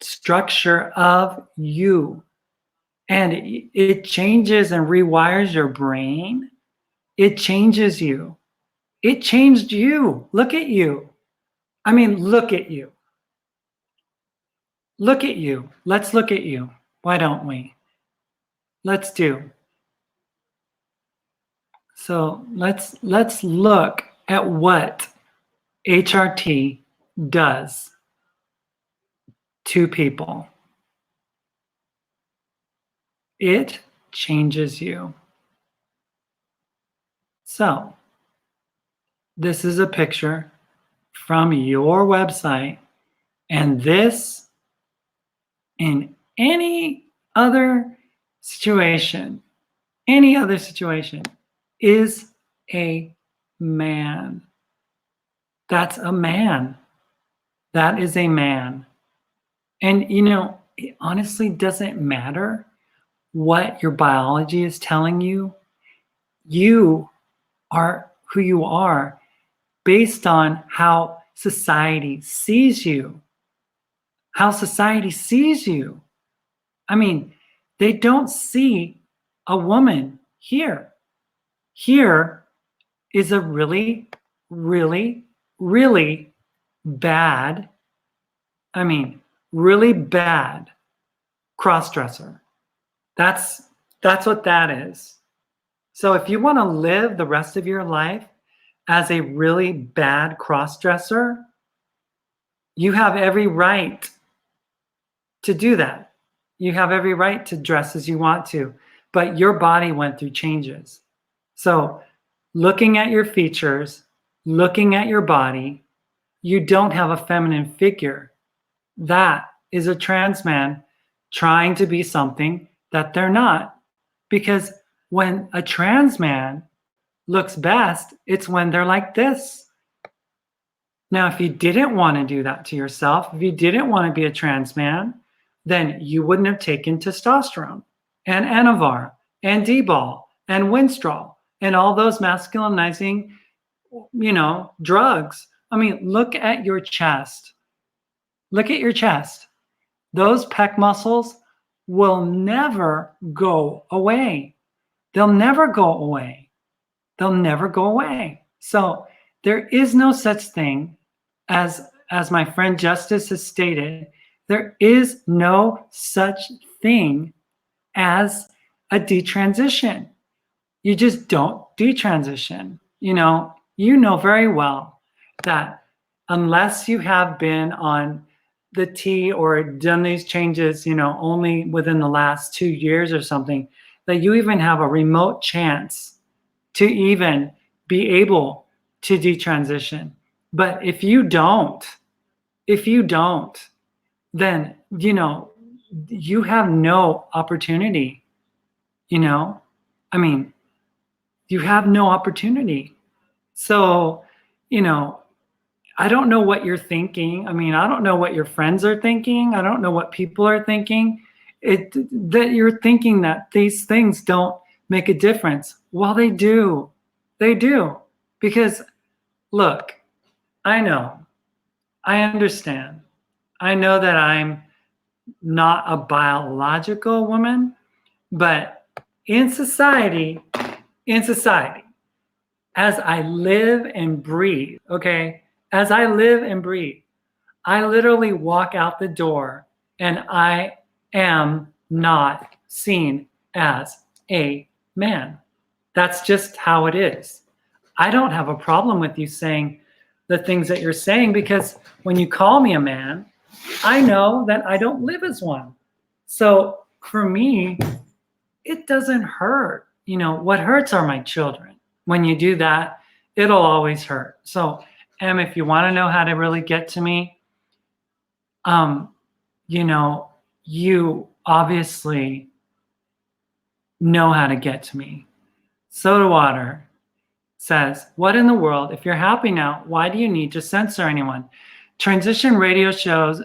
structure of you. And it changes and rewires your brain. It changes you. It changed you. Look at you. I mean, look at you. Look at you. Let's look at you. Why don't we? Let's do. So let's look at what HRT does to people. It changes you. So this is a picture from your website, and this, in any other situation, is a man. That's a man. That is a man. And it honestly doesn't matter what your biology is telling you. You are who you are based on how society sees you. How society sees you. I mean, they don't see a woman here. Here is a really, really, really bad, really bad cross-dresser. That's what that is. So if you want to live the rest of your life as a really bad cross-dresser, you have every right to do that. You have every right to dress as you want to, but your body went through changes. So looking at your features, looking at your body, you don't have a feminine figure. That is a trans man trying to be something that they're not. Because when a trans man looks best, it's when they're like this. Now, if you didn't want to do that to yourself, if you didn't want to be a trans man, then you wouldn't have taken testosterone and Anavar and D-bol and Winstrol and all those masculinizing, drugs. I mean, look at your chest. Look at your chest. Those pec muscles will never go away. They'll never go away. They'll never go away. So there is no such thing as my friend Justice has stated, there is no such thing as a detransition. You just don't detransition. You know very well that unless you have been on the T or done these changes, only within the last 2 years or something, that you even have a remote chance to even be able to detransition. But if you don't, then, you have no opportunity, you have no opportunity. So, I don't know what you're thinking. I don't know what your friends are thinking. I don't know what people are thinking. That you're thinking that these things don't make a difference. Well, they do. They do. Because, look, I know. I understand. I know that I'm not a biological woman, but in society, as I live and breathe, okay? As I live and breathe, I literally walk out the door and I am not seen as a man. That's just how it is. I don't have a problem with you saying the things that you're saying, because when you call me a man, I know that I don't live as one. So for me, it doesn't hurt. You know, what hurts are my children. When you do that, it'll always hurt. So, if you want to know how to really get to me, you know, you obviously know how to get to me. Soda Water says, what in the world? If you're happy now, why do you need to censor anyone? Transition radio shows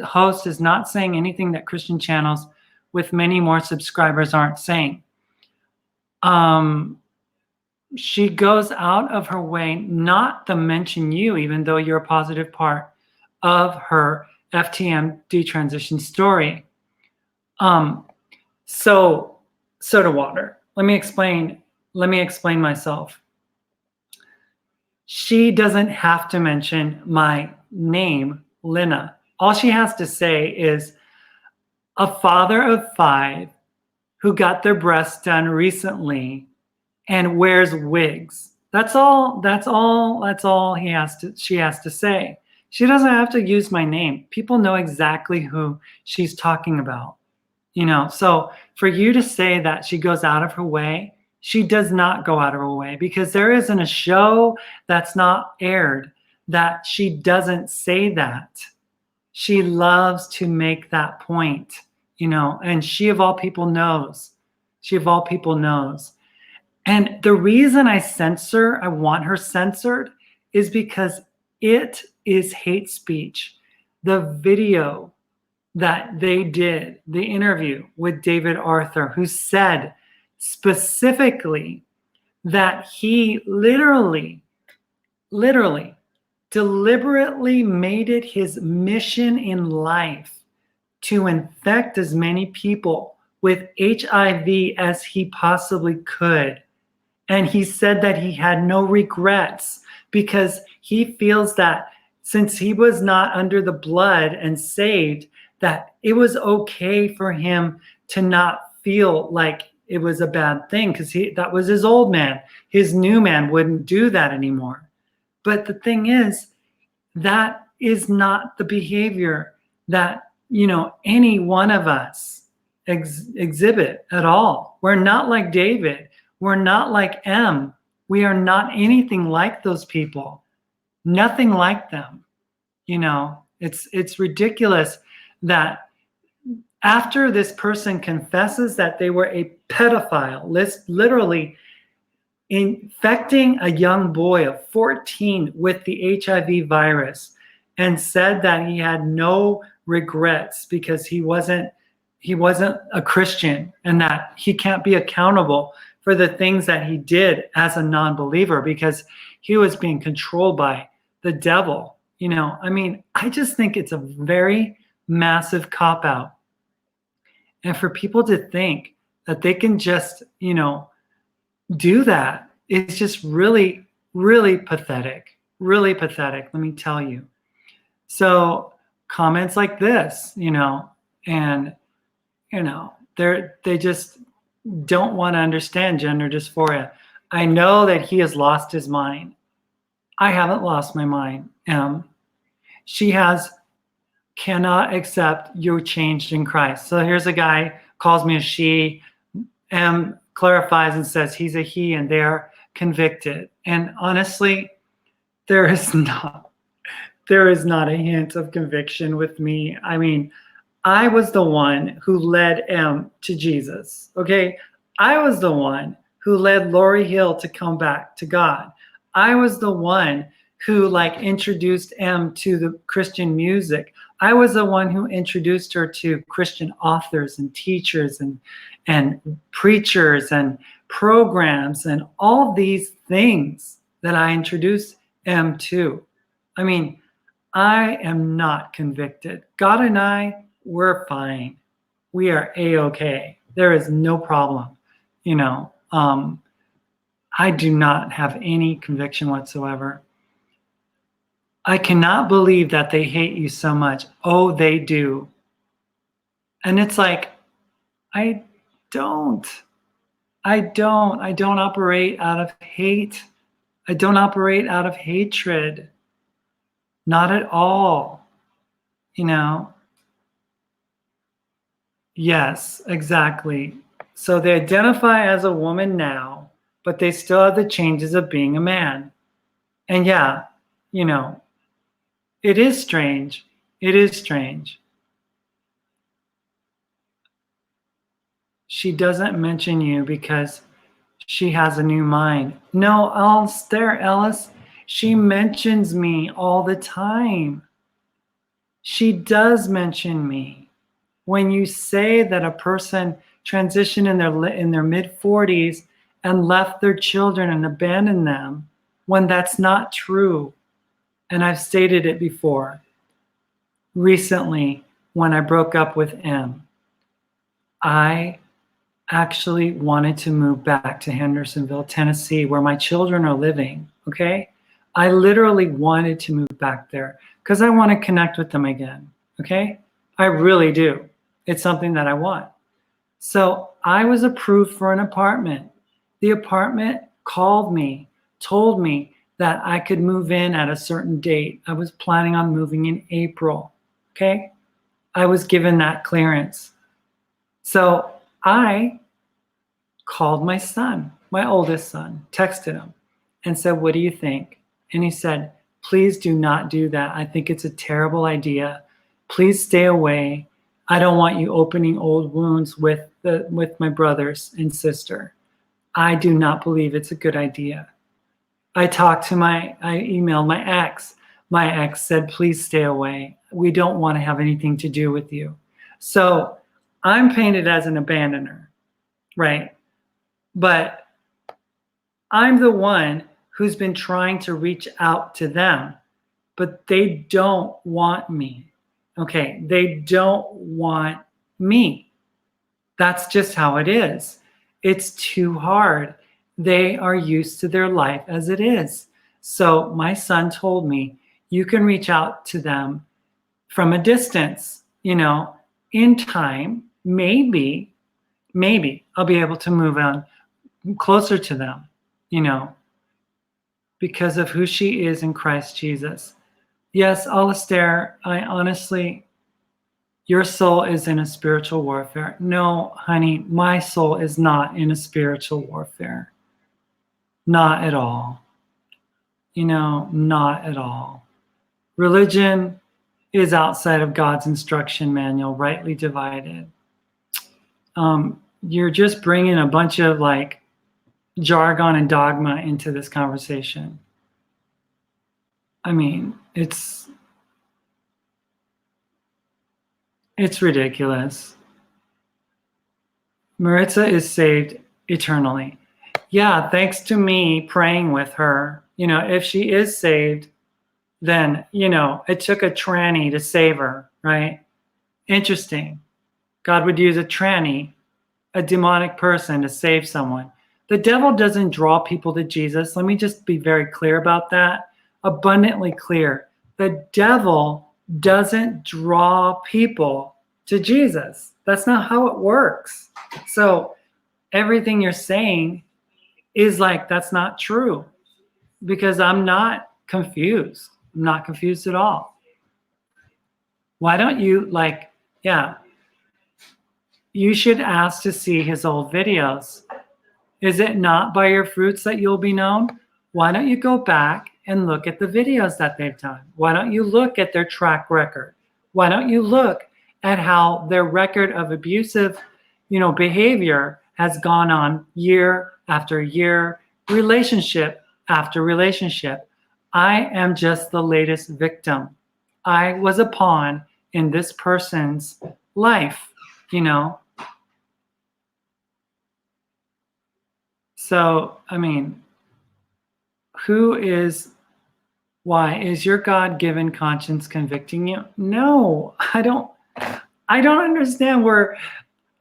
host is not saying anything that Christian channels with many more subscribers aren't saying. She goes out of her way not to mention you, even though you're a positive part of her FTM detransition story. So Soda Water, let me explain myself. She doesn't have to mention my name, Lynna. All she has to say is a father of 5 who got their breasts done recently and wears wigs. That's all she has to say. She doesn't have to use my name. People know exactly who she's talking about. You know, so for you to say that she goes out of her way, she does not go out of her way, because there isn't a show that's not aired that she doesn't say that. She loves to make that point, you know, and she of all people knows. She of all people knows. And the reason I want her censored, is because it is hate speech. The video that they did, the interview with David Arthur, who said specifically that he literally, deliberately made it his mission in life to infect as many people with HIV as he possibly could. And he said that he had no regrets, because he feels that since he was not under the blood and saved, that it was okay for him to not feel like it was a bad thing, because that was his old man. His new man wouldn't do that anymore. But the thing is, that is not the behavior that, you know, any one of us exhibit at all. We're not like David. We're not like M. We are not anything like those people. Nothing like them. You know, it's ridiculous that after this person confesses that they were a pedophile, literally infecting a young boy of 14 with the HIV virus, and said that he had no regrets because he wasn't a Christian, and that he can't be accountable for the things that he did as a non-believer because he was being controlled by the devil. You know, I mean, I just think it's a very massive cop-out. And for people to think that they can just, you know, do that, it's just really, really pathetic. Really pathetic, let me tell you. So comments like this, you know, and, you know, they just don't want to understand gender dysphoria. I know that he has lost his mind. I haven't lost my mind. She cannot accept you're changed in Christ. So here's a guy, calls me a she, clarifies and says he's a he, and they're convicted. And honestly, there is not a hint of conviction with me. I mean, I was the one who led M to Jesus, okay? I was the one who led Lori Hill to come back to God. I was the one who introduced M to the Christian music. I was the one who introduced her to Christian authors and teachers and preachers and programs and all these things that I introduced M to. I mean, I am not convicted. God and I, we're fine. We are A-okay. There is no problem. You know, I do not have any conviction whatsoever. I cannot believe that they hate you so much. Oh, they do. And it's like, I don't. I don't operate out of hate. I don't operate out of hatred. Not at all. You know? Yes, exactly. So they identify as a woman now, but they still have the changes of being a man. And yeah, you know, it is strange. It is strange. She doesn't mention you because she has a new mind. No, I'll stare, Ellis. She mentions me all the time. She does mention me. When you say that a person transitioned in their mid 40s and left their children and abandoned them, when that's not true, and I've stated it before. Recently, when I broke up with M, I actually wanted to move back to Hendersonville, Tennessee, where my children are living, okay? I literally wanted to move back there because I want to connect with them again, okay? I really do. It's something that I want. So I was approved for an apartment. The apartment called me, told me that I could move in at a certain date. I was planning on moving in April, okay? I was given that clearance. So I called my son, my oldest son, texted him and said, what do you think? And he said, please do not do that. I think it's a terrible idea. Please stay away. I don't want you opening old wounds with my brothers and sister. I do not believe it's a good idea. I emailed my ex. My ex said, please stay away. We don't want to have anything to do with you. So I'm painted as an abandoner, right? But I'm the one who's been trying to reach out to them, but they don't want me. Okay, they don't want me. That's just how it is. It's too hard. They are used to their life as it is. So my son told me, you can reach out to them from a distance, you know, in time, maybe I'll be able to move on closer to them, you know, because of who she is in Christ Jesus. Yes, Alistair, I honestly, your soul is in a spiritual warfare. No, honey, my soul is not in a spiritual warfare. Not at all. You know, not at all. Religion is outside of God's instruction manual, rightly divided. You're just bringing a bunch of like jargon and dogma into this conversation. I mean, it's ridiculous. Maritza is saved eternally. Yeah, thanks to me praying with her. You know, if she is saved, then, you know, it took a tranny to save her, right? Interesting. God would use a tranny, a demonic person, to save someone. The devil doesn't draw people to Jesus. Let me just be very clear about that. Abundantly clear. The devil doesn't draw people to Jesus. That's not how it works. So everything you're saying is like, that's not true, because I'm not confused. I'm not confused at all. Why don't you you should ask to see his old videos. Is it not by your fruits that you'll be known? Why don't you go back and look at the videos that they've done? Why don't you look at their track record? Why don't you look at how their record of abusive, behavior has gone on year after year, relationship after relationship? I am just the latest victim. I was a pawn in this person's life, So, I mean, why is your God-given conscience convicting you? No, I don't understand where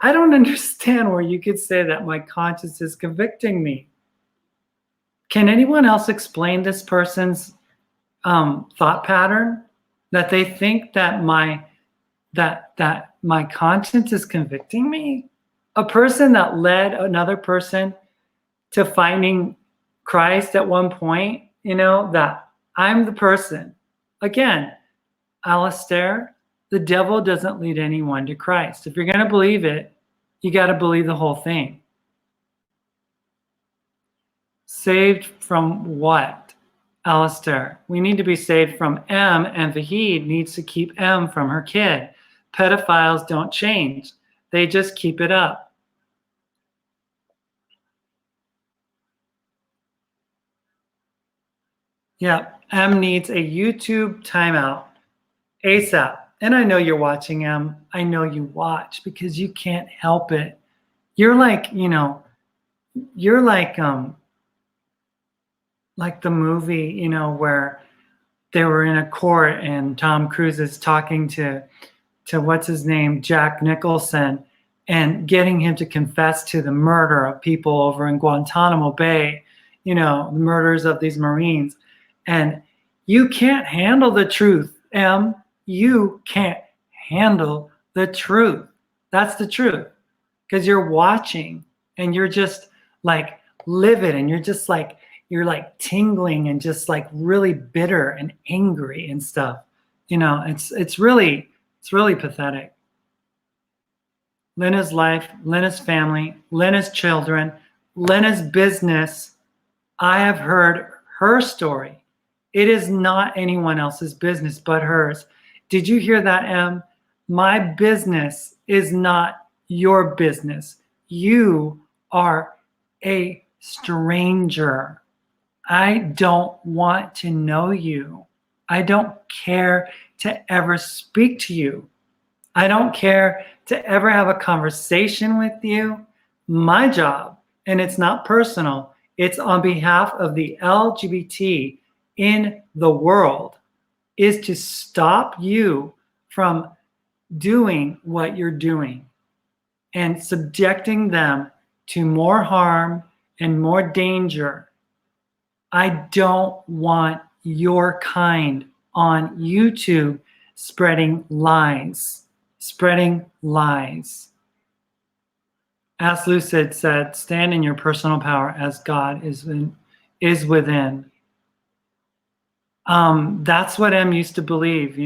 you could say that my conscience is convicting me. Can anyone else explain this person's thought pattern? That they think that my conscience is convicting me? A person that led another person to finding Christ at one point, that I'm the person. Again, Alistair, the devil doesn't lead anyone to Christ. If you're going to believe it, you got to believe the whole thing. Saved from what, Alistair? We need to be saved from M, and Vahid needs to keep M from her kid. Pedophiles don't change. They just keep it up. Yeah, M needs a YouTube timeout ASAP. And I know you're watching, M. I know you watch because you can't help it. You're like, you're like the movie, where they were in a court and Tom Cruise is talking to what's his name, Jack Nicholson, and getting him to confess to the murder of people over in Guantanamo Bay, the murders of these Marines. And you can't handle the truth, M. You can't handle the truth. That's the truth. Because you're watching and you're just like livid and you're just like, you're like tingling and just like really bitter and angry and stuff. It's really pathetic. Lynna's life, Lynna's family, Lynna's children, Lynna's business. I have heard her story. It is not anyone else's business but hers. Did you hear that, M? My business is not your business. You are a stranger. I don't want to know you. I don't care to ever speak to you. I don't care to ever have a conversation with you. My job, and it's not personal, it's on behalf of the LGBT in the world, is to stop you from doing what you're doing and subjecting them to more harm and more danger. I don't want your kind on YouTube spreading lies. As Lucid said, stand in your personal power as God is within. That's what M used to believe,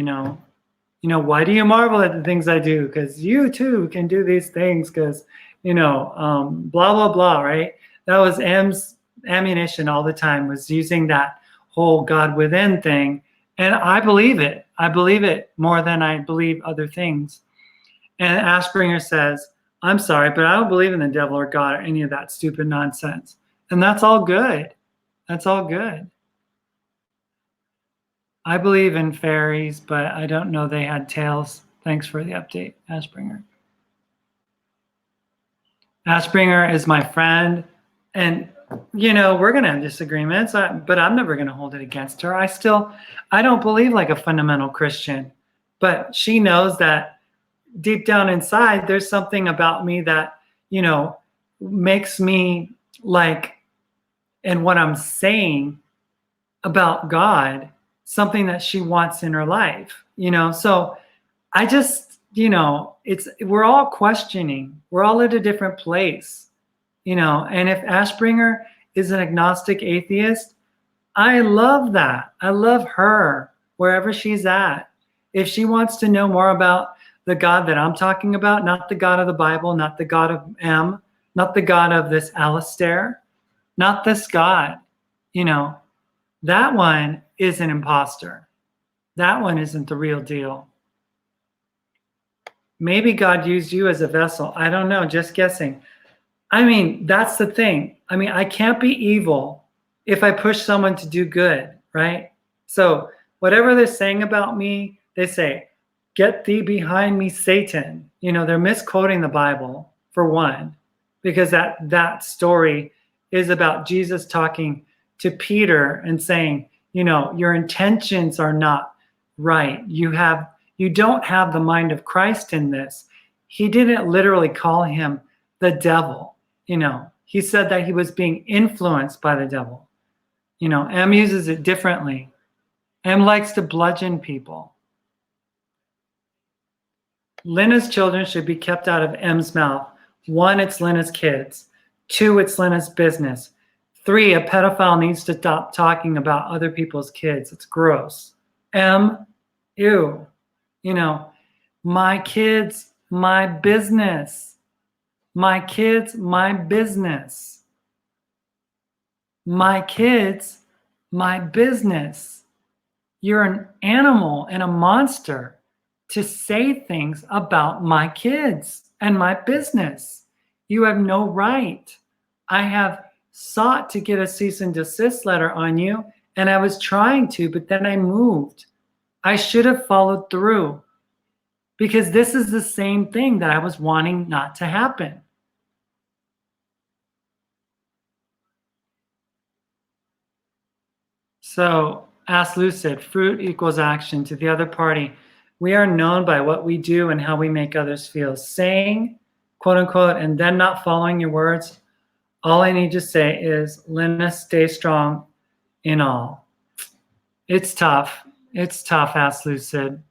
why do you marvel at the things I do? Because you too can do these things because, blah, blah, blah, right? That was M's ammunition all the time, was using that whole God within thing. And I believe it. I believe it more than I believe other things. And Ashbringer says, I'm sorry, but I don't believe in the devil or God or any of that stupid nonsense. And that's all good. That's all good. I believe in fairies, but I don't know they had tails. Thanks for the update, Ashbringer. Ashbringer is my friend, and we're gonna have disagreements, but I'm never gonna hold it against her. I don't believe like a fundamental Christian, but she knows that deep down inside, there's something about me that, makes me like, and what I'm saying about God, something that she wants in her life, so I just, we're all questioning, we're all at a different place, and if Ashbringer is an agnostic atheist, I love that. I love her wherever she's at. If she wants to know more about the God that I'm talking about, not the God of the Bible, not the God of M, not the God of this Alistair, not this God, that one is an imposter. That one isn't the real deal. Maybe God used you as a vessel. I don't know, just guessing. I mean, that's the thing. I mean, I can't be evil if I push someone to do good, right? So whatever they're saying about me, they say, get thee behind me, Satan. They're misquoting the Bible, for one, because that story is about Jesus talking to Peter and saying, your intentions are not right. You don't have the mind of Christ in this. He didn't literally call him the devil. He said that he was being influenced by the devil. M uses it differently. M likes to bludgeon people. Lynna's children should be kept out of M's mouth. 1, it's Lynna's kids. 2, it's Lynna's business. 3, a pedophile needs to stop talking about other people's kids. It's gross. M, ew. My kids, my business. My kids, my business. My kids, my business. You're an animal and a monster to say things about my kids and my business. You have no right. I have sought to get a cease and desist letter on you, and I was trying to, but then I moved. I should have followed through, because this is the same thing that I was wanting not to happen. So, ask Lucid, fruit equals action to the other party. We are known by what we do and how we make others feel. Saying, quote unquote, and then not following your words, all I need to say is, Lynna, stay strong in all. It's tough. It's tough, ask Lucid.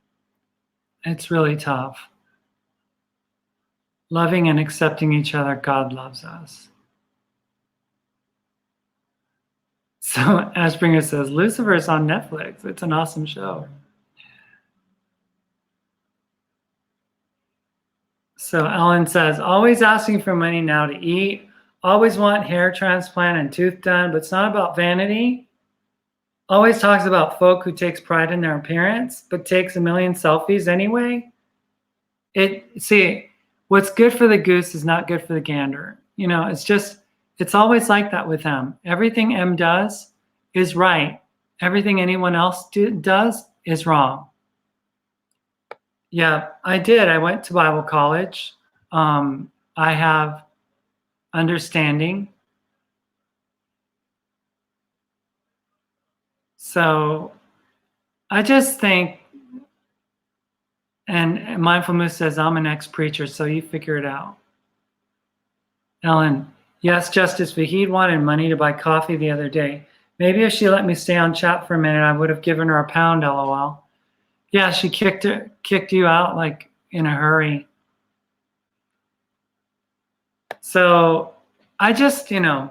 It's really tough. Loving and accepting each other, God loves us. So Ashbringer says, Lucifer is on Netflix. It's an awesome show. So Ellen says, always asking for money now to eat. Always want hair transplant and tooth done, but it's not about vanity. Always talks about folk who takes pride in their appearance, but takes a million selfies anyway. See, what's good for the goose is not good for the gander. It's always like that with M. Everything M does is right. Everything anyone else does is wrong. Yeah, I did. I went to Bible college. I have understanding. So I just think, and Mindful Moose says, I'm an ex-preacher, so you figure it out. Ellen, yes, Justice Vahid wanted money to buy coffee the other day. Maybe if she let me stay on chat for a minute, I would have given her £1, LOL. Yeah, she kicked you out like in a hurry. So I just think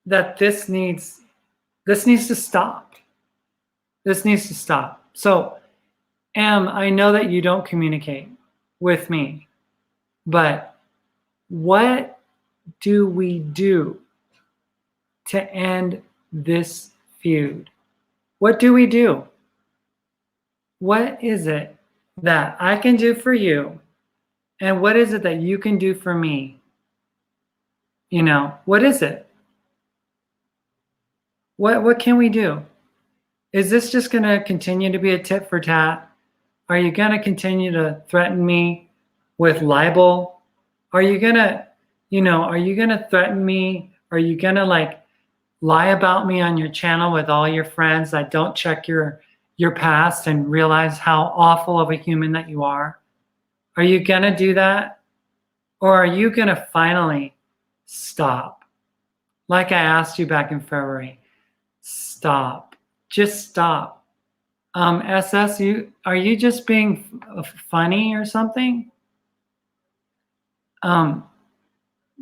that this needs to stop. This needs to stop. So M, I know that you don't communicate with me, but what do we do to end this feud? What do we do? What is it that I can do for you? And what is it that you can do for me? What is it? What can we do? Is this just going to continue to be a tit for tat? Are you going to continue to threaten me with libel? Are you going to threaten me? Are you going to lie about me on your channel with all your friends that don't check your past and realize how awful of a human that you are? Are you going to do that? Or are you going to finally stop? Like I asked you back in February, stop. Just stop. SS, are you just being funny or something?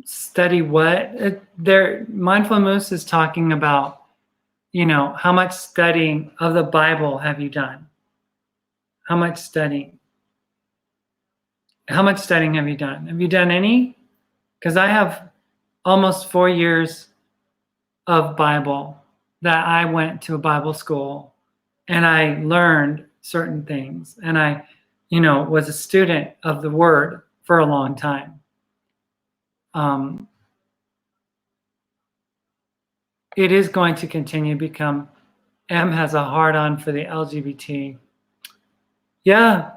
Study what? Mindful Moose is talking about, how much studying of the Bible have you done? How much studying? How much studying have you done? Have you done any? Because I have almost 4 years of Bible that I went to a Bible school and I learned certain things. And I, was a student of the Word for a long time. It is going to continue to become, M has a hard-on for the LGBT. Yeah,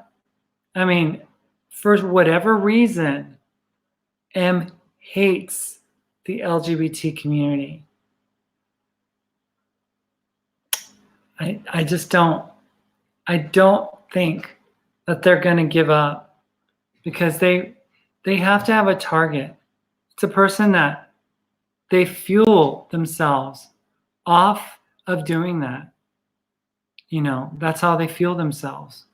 I mean, for whatever reason, M hates the LGBT community. I just don't. I don't think that they're going to give up, because they have to have a target. It's a person that they fuel themselves off of doing that. You know, that's how they fuel themselves.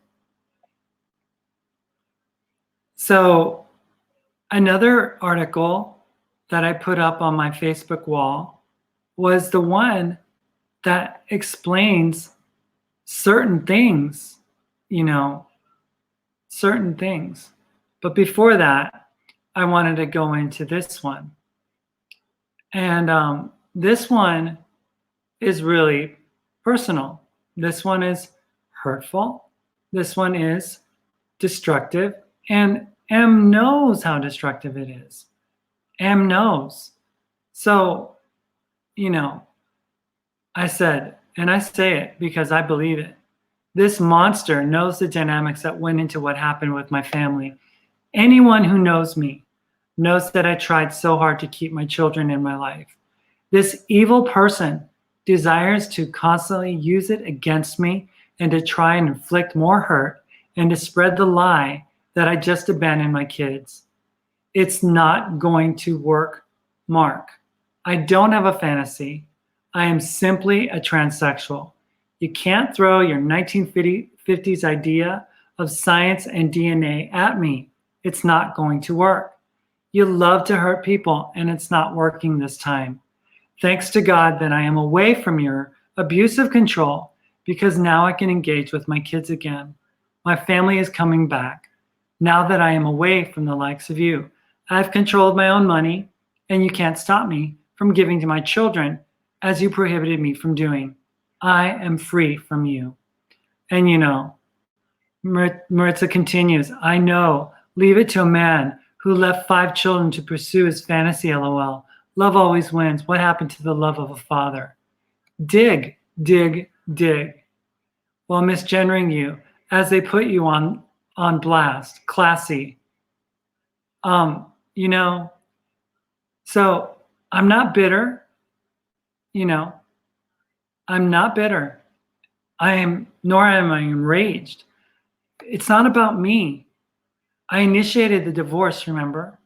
So another article that I put up on my Facebook wall was the one that explains certain things, you know, certain things. But before that, I wanted to go into this one. And this one is really personal. This one is hurtful. This one is destructive. And M knows how destructive it is. M knows. So, you know, I said, and I say it because I believe it, this monster knows the dynamics that went into what happened with my family. Anyone who knows me knows that I tried so hard to keep my children in my life. This evil person desires to constantly use it against me and to try and inflict more hurt and to spread the lie that I just abandoned my kids. It's not going to work, Mark. I don't have a fantasy. I am simply a transsexual. You can't throw your 1950s idea of science and DNA at me. It's not going to work. You love to hurt people, and it's not working this time. Thanks to God that I am away from your abusive control, because now I can engage with my kids again. My family is coming back. Now that I am away from the likes of you, I've controlled my own money, and you can't stop me from giving to my children as you prohibited me from doing. I am free from you. And you know, Maritza continues, I know, leave it to a man who left 5 children to pursue his fantasy, LOL. Love always wins. What happened to the love of a father? Dig, dig, dig. While misgendering you, as they put you on blast, classy. You know, so I'm not bitter, you know, I'm not bitter. Nor am I enraged. It's not about me. I initiated the divorce, remember?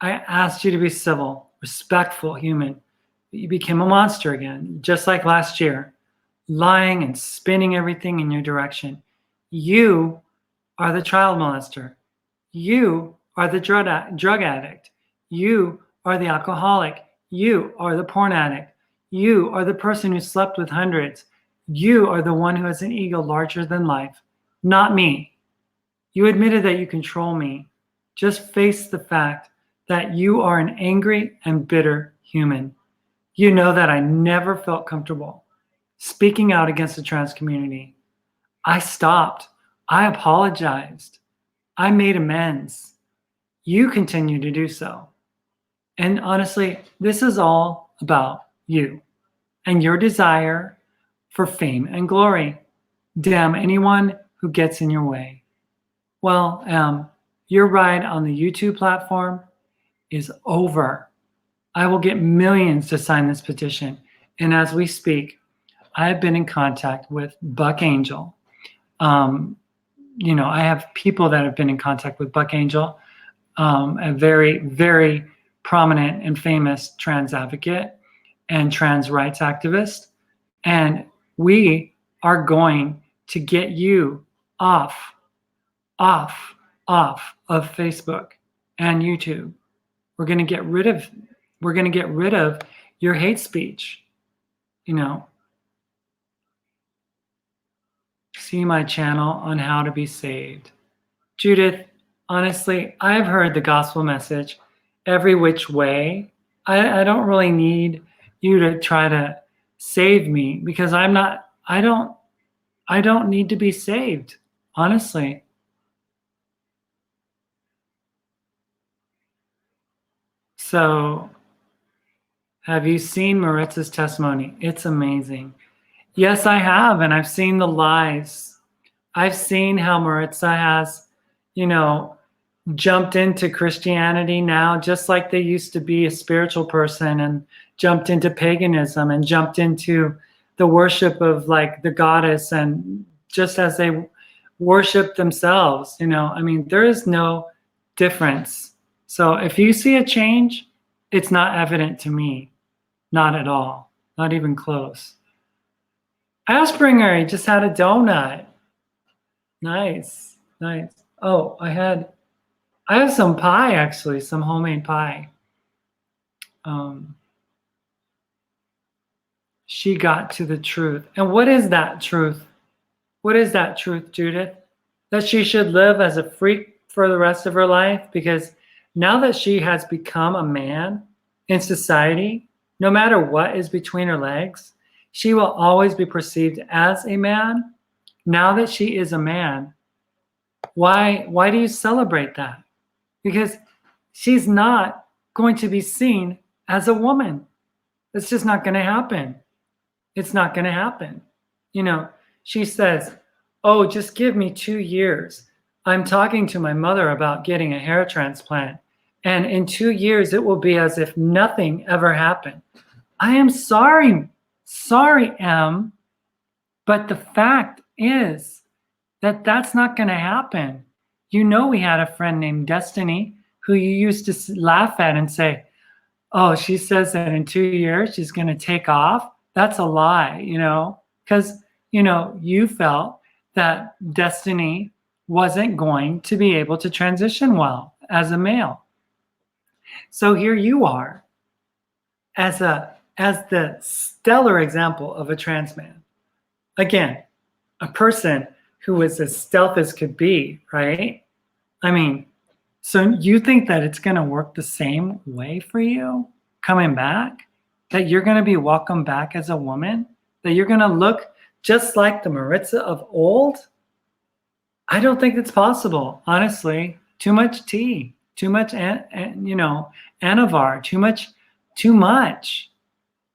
I asked you to be civil, respectful, human. You became a monster again, just like last year, lying and spinning everything in your direction. You are the child molester. You are the drug addict. You are the alcoholic. You are the porn addict. You are the person who slept with hundreds. You are the one who has an ego larger than life, not me. You admitted that you control me. Just face the fact that you are an angry and bitter human. You know that I never felt comfortable speaking out against the trans community. I stopped. I apologized. I made amends. You continue to do so. And honestly, this is all about you and your desire for fame and glory. Damn anyone who gets in your way. Well, your ride on the YouTube platform is over. I will get millions to sign this petition. And as we speak, I have been in contact with Buck Angel. You know, I have people that have been in contact with Buck Angel, a very, very prominent and famous trans advocate and trans rights activist. And we are going to get you off of Facebook and YouTube. We're going to get rid of your hate speech. You know, see my channel on how to be saved. Judith, honestly, I've heard the gospel message every which way. I don't really need you to try to save me because I don't need to be saved, honestly. So, have you seen Maritza's testimony? It's amazing. Yes, I have, and I've seen the lies. I've seen how Maritza has, you know, jumped into Christianity now, just like they used to be a spiritual person, and jumped into paganism and jumped into the worship of like the goddess, and just as they worship themselves, you know, I mean, there is no difference. So if you see a change, it's not evident to me. Not at all. Not even close. Aspringer, he just had a donut. Nice. Nice. Oh, I have some pie, actually, some homemade pie. She got to the truth. And what is that truth? What is that truth, Judith? That she should live as a freak for the rest of her life? Because now that she has become a man in society, no matter what is between her legs, she will always be perceived as a man. Now that she is a man, why do you celebrate that? Because she's not going to be seen as a woman. It's just not going to happen. It's not going to happen. You know, she says, oh, just give me 2 years. I'm talking to my mother about getting a hair transplant. And in 2 years, it will be as if nothing ever happened. I am sorry, Em. But the fact is that that's not going to happen. You know, we had a friend named Destiny who you used to laugh at and say, oh, she says that in 2 years she's going to take off. That's a lie, you know, because, you know, you felt that Destiny wasn't going to be able to transition well as a male. So here you are as the stellar example of a trans man. Again, a person who was as stealth as could be, right? I mean, so you think that it's going to work the same way for you coming back? That you're going to be welcomed back as a woman? That you're going to look just like the Maritza of old? I don't think it's possible, honestly. Too much tea, too much, you know, Anavar, too much,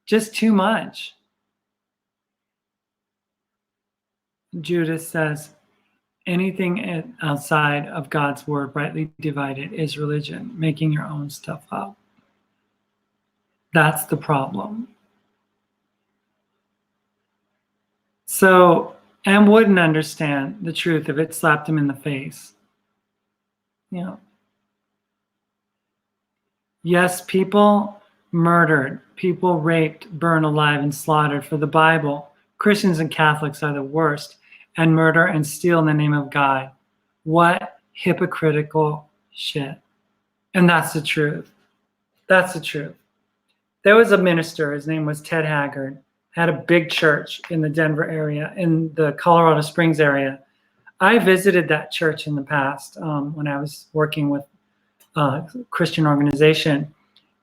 just too much. Judith says, anything outside of God's word rightly divided is religion, making your own stuff up. That's the problem. So Em wouldn't understand the truth if it slapped him in the face. You know. Yes, people murdered, people raped, burned alive, and slaughtered for the Bible. Christians and Catholics are the worst, and murder and steal in the name of God. What hypocritical shit. And that's the truth. That's the truth. There was a minister, his name was Ted Haggard, had a big church in the Denver area, in the Colorado Springs area. I visited that church in the past when I was working with a Christian organization.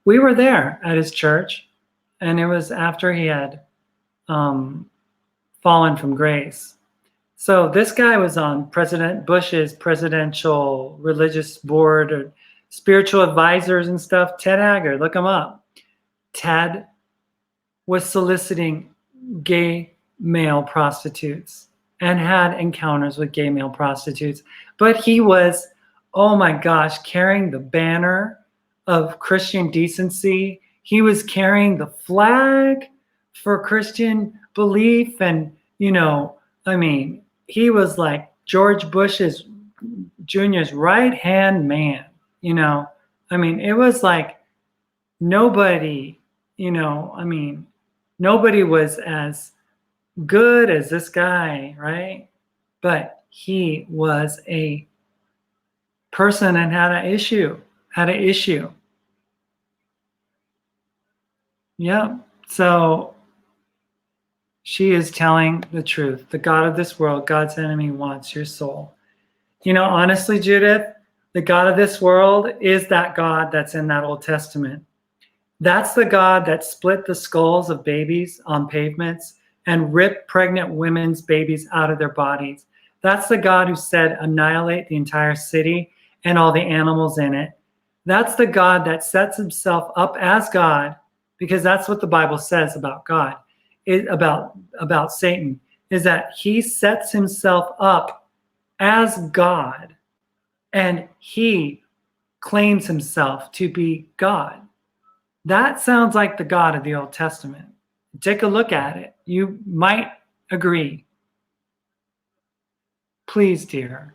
We were there at his church, and it was after he had fallen from grace. So this guy was on President Bush's presidential religious board or spiritual advisors and stuff. Ted Haggard, look him up. Ted was soliciting gay male prostitutes and had encounters with gay male prostitutes. But he was, oh my gosh, carrying the banner of Christian decency. He was carrying the flag for Christian belief. And, you know, I mean, he was like George Bush's Jr.'s right-hand man, you know. I mean, it was like nobody, you know, I mean, nobody was as good as this guy, right? But he was a person and had an issue. Yeah. So she is telling the truth. The God of this world, God's enemy, wants your soul. You know, honestly, Judith, the God of this world is that God that's in that Old Testament. That's the God that split the skulls of babies on pavements and ripped pregnant women's babies out of their bodies. That's the God who said, annihilate the entire city and all the animals in it. That's the God that sets himself up as God, because that's what the Bible says about God, about Satan, is that he sets himself up as God and he claims himself to be God. That sounds like the God of the Old Testament. Take a look at it. You might agree. Please, dear.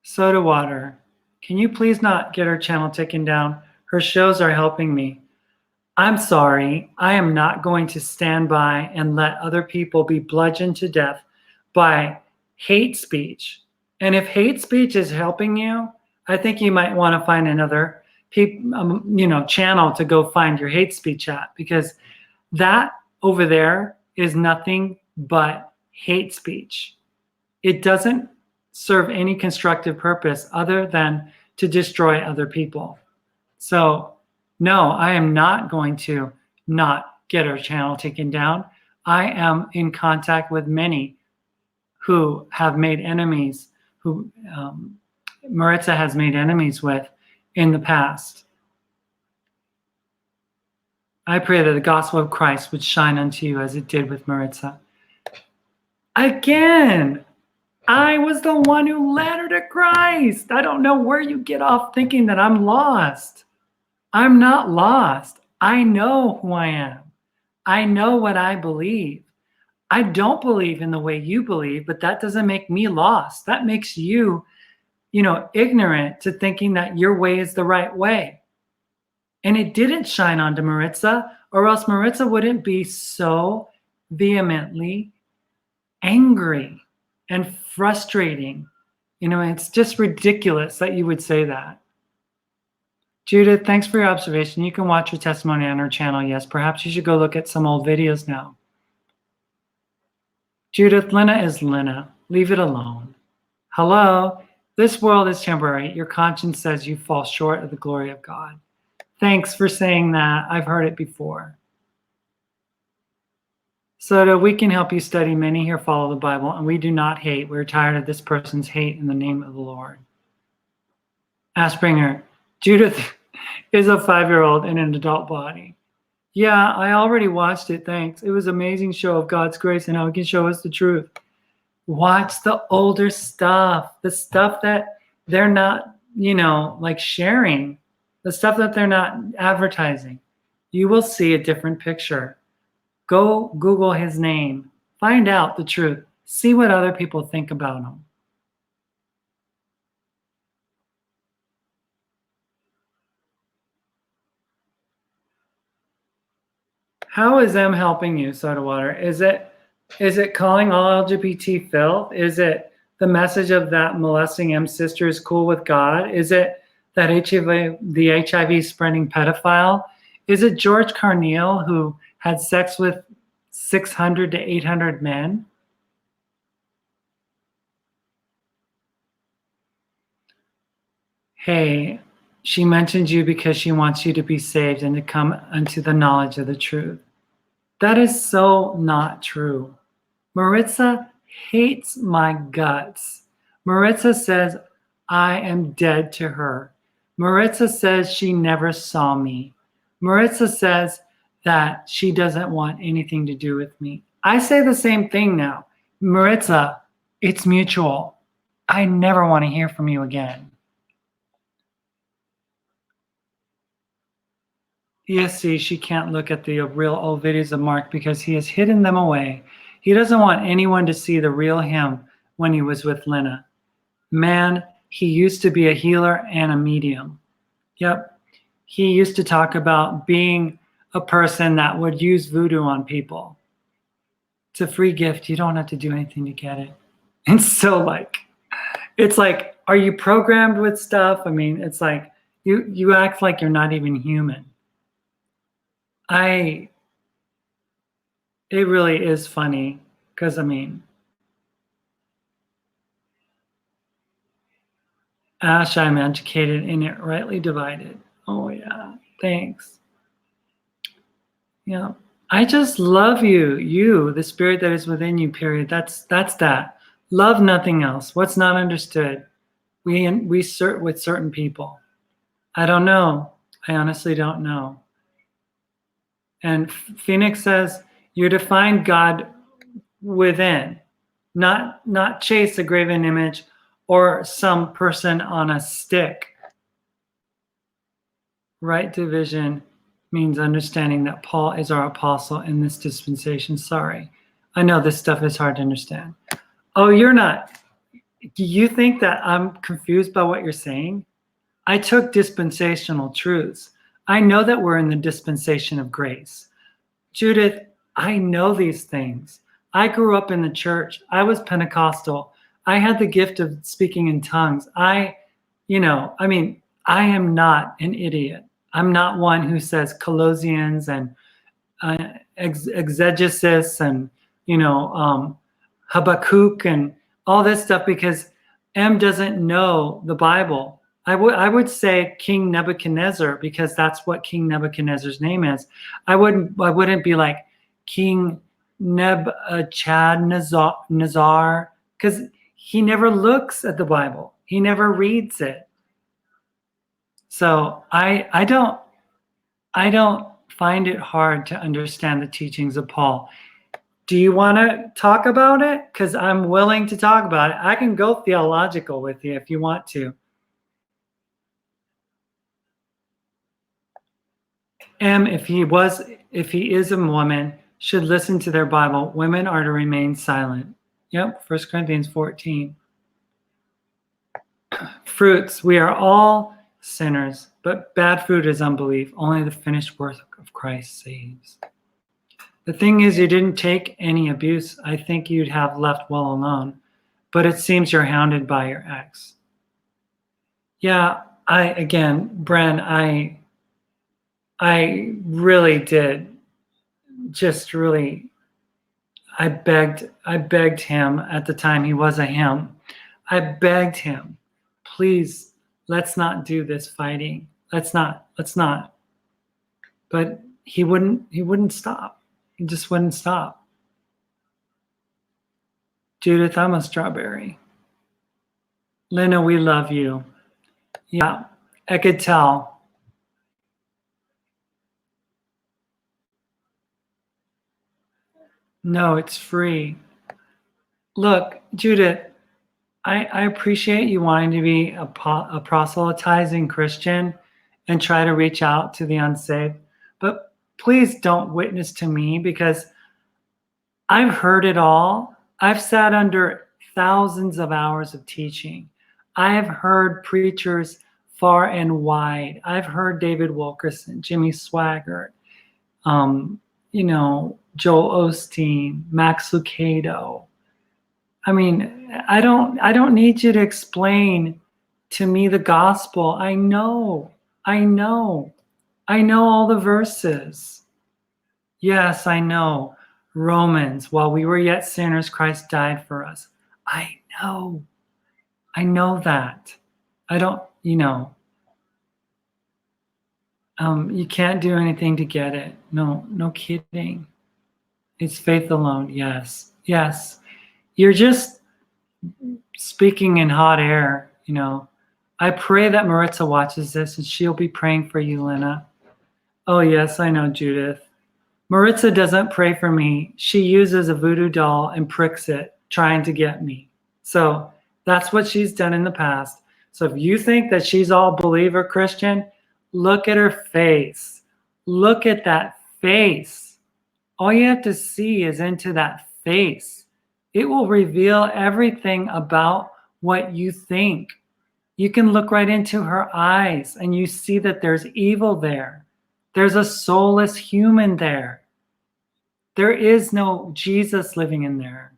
Soda Water, can you please not get her channel taken down? Her shows are helping me. I'm sorry. I am not going to stand by and let other people be bludgeoned to death by hate speech. And if hate speech is helping you, I think you might want to find another channel to go find your hate speech at, because that over there is nothing but hate speech. It doesn't serve any constructive purpose other than to destroy other people. So no, I am not going to not get our channel taken down. I am in contact with many who have made enemies, who Maritza has made enemies with in the past. I pray that the gospel of Christ would shine unto you as it did with Maritza. Again, I was the one who led her to Christ. I don't know where you get off thinking that I'm lost. I'm not lost. I know who I am. I know what I believe. I don't believe in the way you believe, but that doesn't make me lost. That makes you, ignorant to thinking that your way is the right way. And it didn't shine onto Maritza, or else Maritza wouldn't be so vehemently angry and frustrating. It's just ridiculous that you would say that. Judith, thanks for your observation. You can watch your testimony on our channel. Yes, perhaps you should go look at some old videos now. Judith, Lynna is Lynna. Leave it alone. Hello, this world is temporary. Your conscience says you fall short of the glory of God. Thanks for saying that. I've heard it before. So that we can help you study, many here follow the Bible, and we do not hate. We're tired of this person's hate in the name of the Lord. Aspringer, Judith is a 5-year-old in an adult body. Yeah, I already watched it, thanks. It was an amazing show of God's grace and how He can show us the truth. Watch the older stuff, the stuff that they're not, sharing, the stuff that they're not advertising. You will see a different picture. Go Google his name, find out the truth, see what other people think about him. How is them helping you, Soda Water? Is it calling all LGBT filth? Is it the message of that molesting M sister is cool with God? Is it that the HIV spreading pedophile? Is it George Carneal who had sex with 600 to 800 men? Hey, she mentioned you because she wants you to be saved and to come unto the knowledge of the truth. That is so not true. Maritza hates my guts. Maritza says I am dead to her. Maritza says she never saw me. Maritza says that she doesn't want anything to do with me. I say the same thing now. Maritza, it's mutual. I never want to hear from you again. ESC, she can't look at the real old videos of Mark because he has hidden them away. He doesn't want anyone to see the real him when he was with Lynna. Man, he used to be a healer and a medium. Yep. He used to talk about being a person that would use voodoo on people. It's a free gift. You don't have to do anything to get it. And so it's like, are you programmed with stuff? I mean, it's like you act like you're not even human. It really is funny because, Ash, I'm educated in it, rightly divided. Oh, yeah. Thanks. Yeah. I just love you, the spirit that is within you, period. That's that. Love nothing else. What's not understood? We with certain people. I don't know. I honestly don't know. And Phoenix says, you're to find God within, not chase a graven image or some person on a stick. Right division means understanding that Paul is our apostle in this dispensation. Sorry. I know this stuff is hard to understand. Oh, you're not. Do you think that I'm confused by what you're saying? I took dispensational truths. I know that we're in the dispensation of grace. Judith, I know these things. I grew up in the church. I was Pentecostal. I had the gift of speaking in tongues. I am not an idiot. I'm not one who says Colossians and exegesis and, Habakkuk and all this stuff because M doesn't know the Bible. I would say King Nebuchadnezzar because that's what King Nebuchadnezzar's name is. I wouldn't be like King Nebuchadnezzar because he never looks at the Bible. He never reads it. So I don't find it hard to understand the teachings of Paul. Do you want to talk about it? Because I'm willing to talk about it. I can go theological with you if you want to. If he is a woman, should listen to their Bible. Women are to remain silent. Yep, 1 Corinthians 14. Fruits, we are all sinners, but bad fruit is unbelief. Only the finished work of Christ saves. The thing is, you didn't take any abuse. I think you'd have left well alone. But it seems you're hounded by your ex. Yeah, Bren, I really did. I begged him at the time he was a him. I begged him, please, let's not do this fighting. Let's not. But he wouldn't stop. He just wouldn't stop. Judith, I'm a strawberry. Lynna, we love you. Yeah, I could tell. No, it's free. Look, Judith, I appreciate you wanting to be a proselytizing Christian and try to reach out to the unsaved, but please don't witness to me because I've heard it all. I've sat under thousands of hours of teaching. I have heard preachers far and wide. I've heard David Wilkerson, Jimmy Swaggart, Joel Osteen, Max Lucado. I mean, I don't need you to explain to me the gospel. I know all the verses. Yes, I know. Romans, while we were yet sinners, Christ died for us. I know that. You can't do anything to get it. No kidding. It's faith alone. Yes. You're just speaking in hot air, I pray that Maritza watches this and she'll be praying for you, Lynna. Oh, yes, I know, Judith. Maritza doesn't pray for me. She uses a voodoo doll and pricks it, trying to get me. So that's what she's done in the past. So if you think that she's all believer Christian, look at her face. Look at that face. All you have to see is into that face. It will reveal everything about what you think. You can look right into her eyes and you see that there's evil there. There's a soulless human there. There is no Jesus living in there.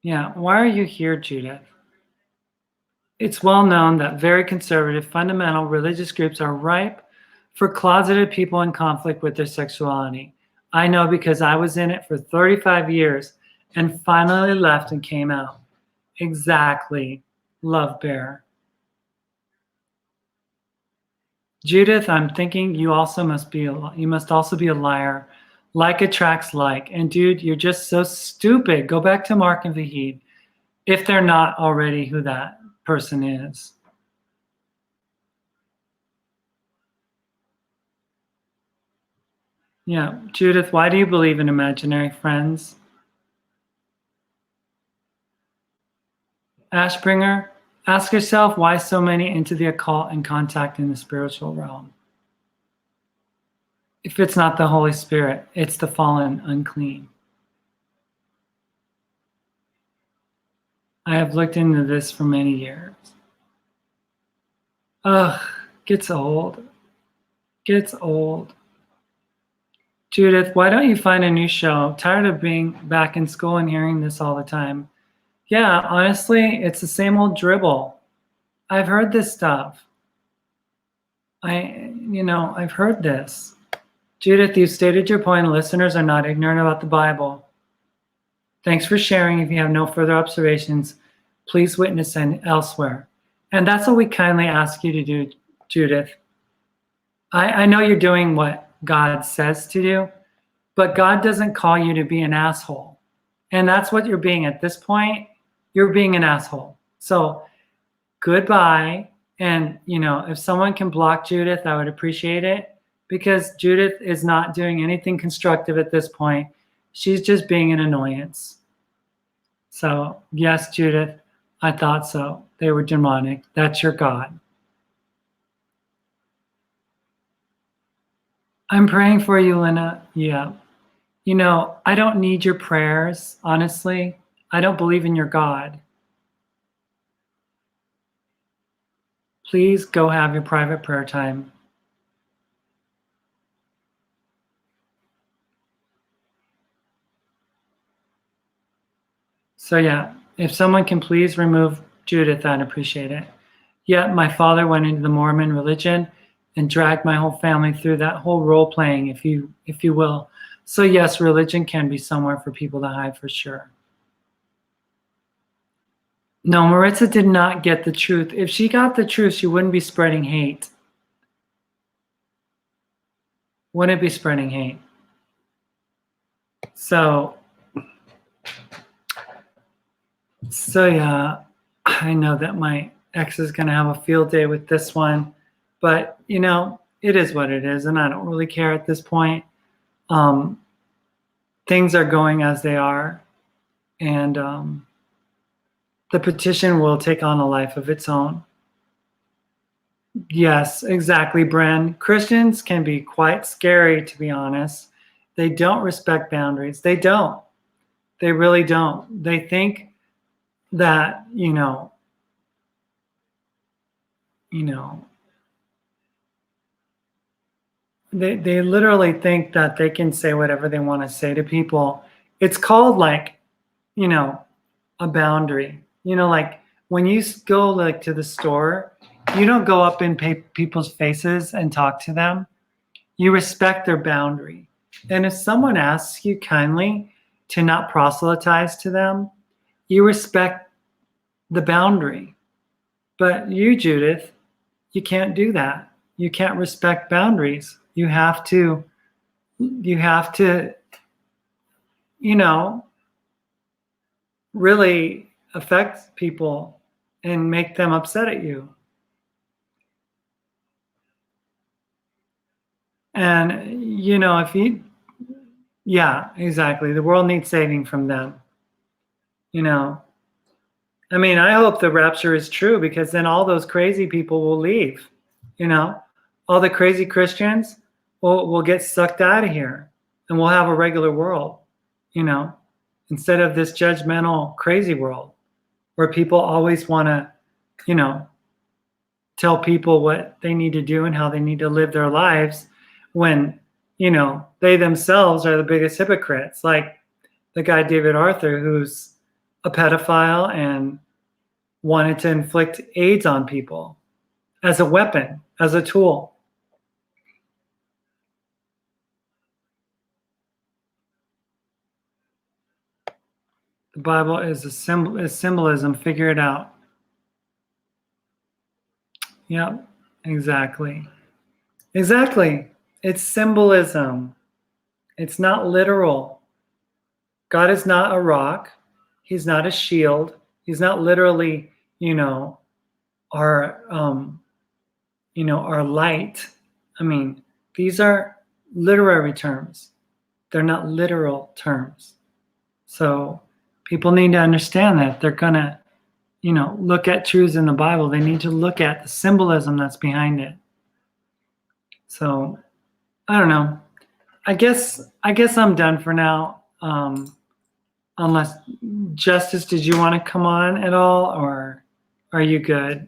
Yeah, why are you here, Judith? It's well known that very conservative, fundamental religious groups are ripe for closeted people in conflict with their sexuality. I know because I was in it for 35 years and finally left and came out. Exactly, Love Bear. Judith, I'm thinking you must also be a liar. Like attracts like. And dude, you're just so stupid. Go back to Mark and Vahid if they're not already who that person is. Yeah, Judith, why do you believe in imaginary friends? Ashbringer, ask yourself why so many into the occult and contacting the spiritual realm. If it's not the Holy Spirit, it's the fallen unclean. I have looked into this for many years. Ugh, gets old. Gets old. Judith, why don't you find a new show? I'm tired of being back in school and hearing this all the time. Yeah, honestly, it's the same old dribble. I've heard this stuff. I've heard this. Judith, you've stated your point. Listeners are not ignorant about the Bible. Thanks for sharing. If you have no further observations, please witness elsewhere. And that's what we kindly ask you to do, Judith. I know you're doing what God says to do, but God doesn't call you to be an asshole. And that's what you're being at this point. You're being an asshole. So goodbye. And, if someone can block Judith, I would appreciate it, because Judith is not doing anything constructive at this point. She's just being an annoyance. So yes, Judith, I thought so. They were demonic. That's your God. I'm praying for you, Lynna. Yeah. I don't need your prayers, honestly. I don't believe in your God. Please go have your private prayer time. So yeah, if someone can please remove Judith, I'd appreciate it. Yeah, my father went into the Mormon religion and dragged my whole family through that whole role playing, if you will. So yes, religion can be somewhere for people to hide, for sure. No, Maritza did not get the truth. If she got the truth, she wouldn't be spreading hate. Wouldn't be spreading hate. So yeah, I know that my ex is going to have a field day with this one, but it is what it is, and I don't really care at this point. Things are going as they are, and the petition will take on a life of its own. Yes, exactly, Bren. Christians can be quite scary, to be honest. They don't respect boundaries. They don't. They really don't. They think that, they literally think that they can say whatever they want to say to people. It's called a boundary. Like when you go to the store, you don't go up in people's faces and talk to them. You respect their boundary. And if someone asks you kindly to not proselytize to them, you respect the boundary. But you, Judith, you can't do that. You can't respect boundaries. You have to, really affect people and make them upset at you. And, yeah, exactly. The world needs saving from them. I hope the rapture is true, because then all those crazy people will leave. All the crazy Christians will get sucked out of here, and we'll have a regular world, instead of this judgmental, crazy world where people always want to, tell people what they need to do and how they need to live their lives, when, they themselves are the biggest hypocrites. Like the guy David Arthur, who's a pedophile and wanted to inflict AIDS on people as a weapon, as a tool. The Bible is symbolism. Figure it out. Yep, exactly. Exactly. It's symbolism. It's not literal. God is not a rock. He's not a shield. He's not literally, our light. These are literary terms. They're not literal terms. So people need to understand that. They're going to, look at truths in the Bible. They need to look at the symbolism that's behind it. So I don't know. I guess I'm done for now. Unless, Justice, did you want to come on at all, or are you good?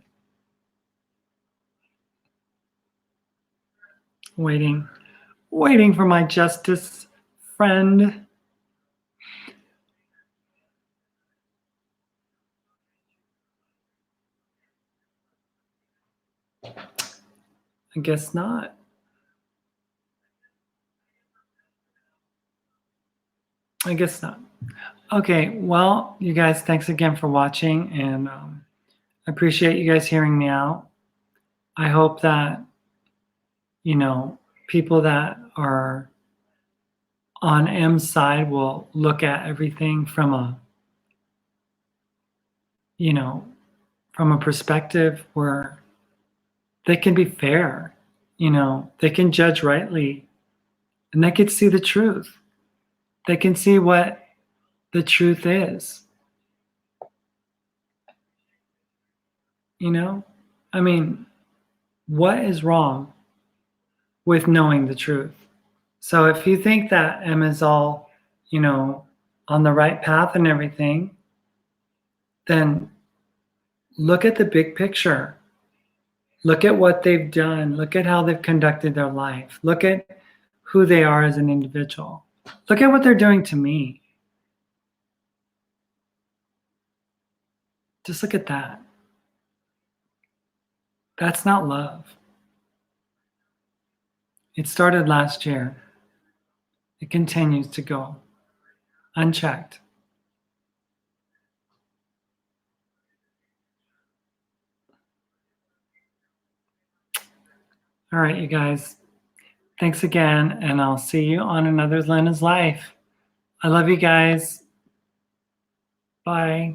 waiting for my justice friend. I guess not. I guess not. Okay, well, you guys, thanks again for watching, and I appreciate you guys hearing me out. I hope that, you know, people that are on M's side will look at everything from a, you know, from a perspective where they can be fair, you know, they can judge rightly, and they can see the truth. They can see what the truth is. You know, I mean, what is wrong with knowing the truth? So if you think that M is all, you know, on the right path and everything, then look at the big picture. Look at what they've done. Look at how they've conducted their life. Look at who they are as an individual. Look at what they're doing to me. Just look at that. That's not love. It started last year. It continues to go unchecked. All right, you guys. Thanks again, and I'll see you on another Lynna's Life. I love you guys. Bye.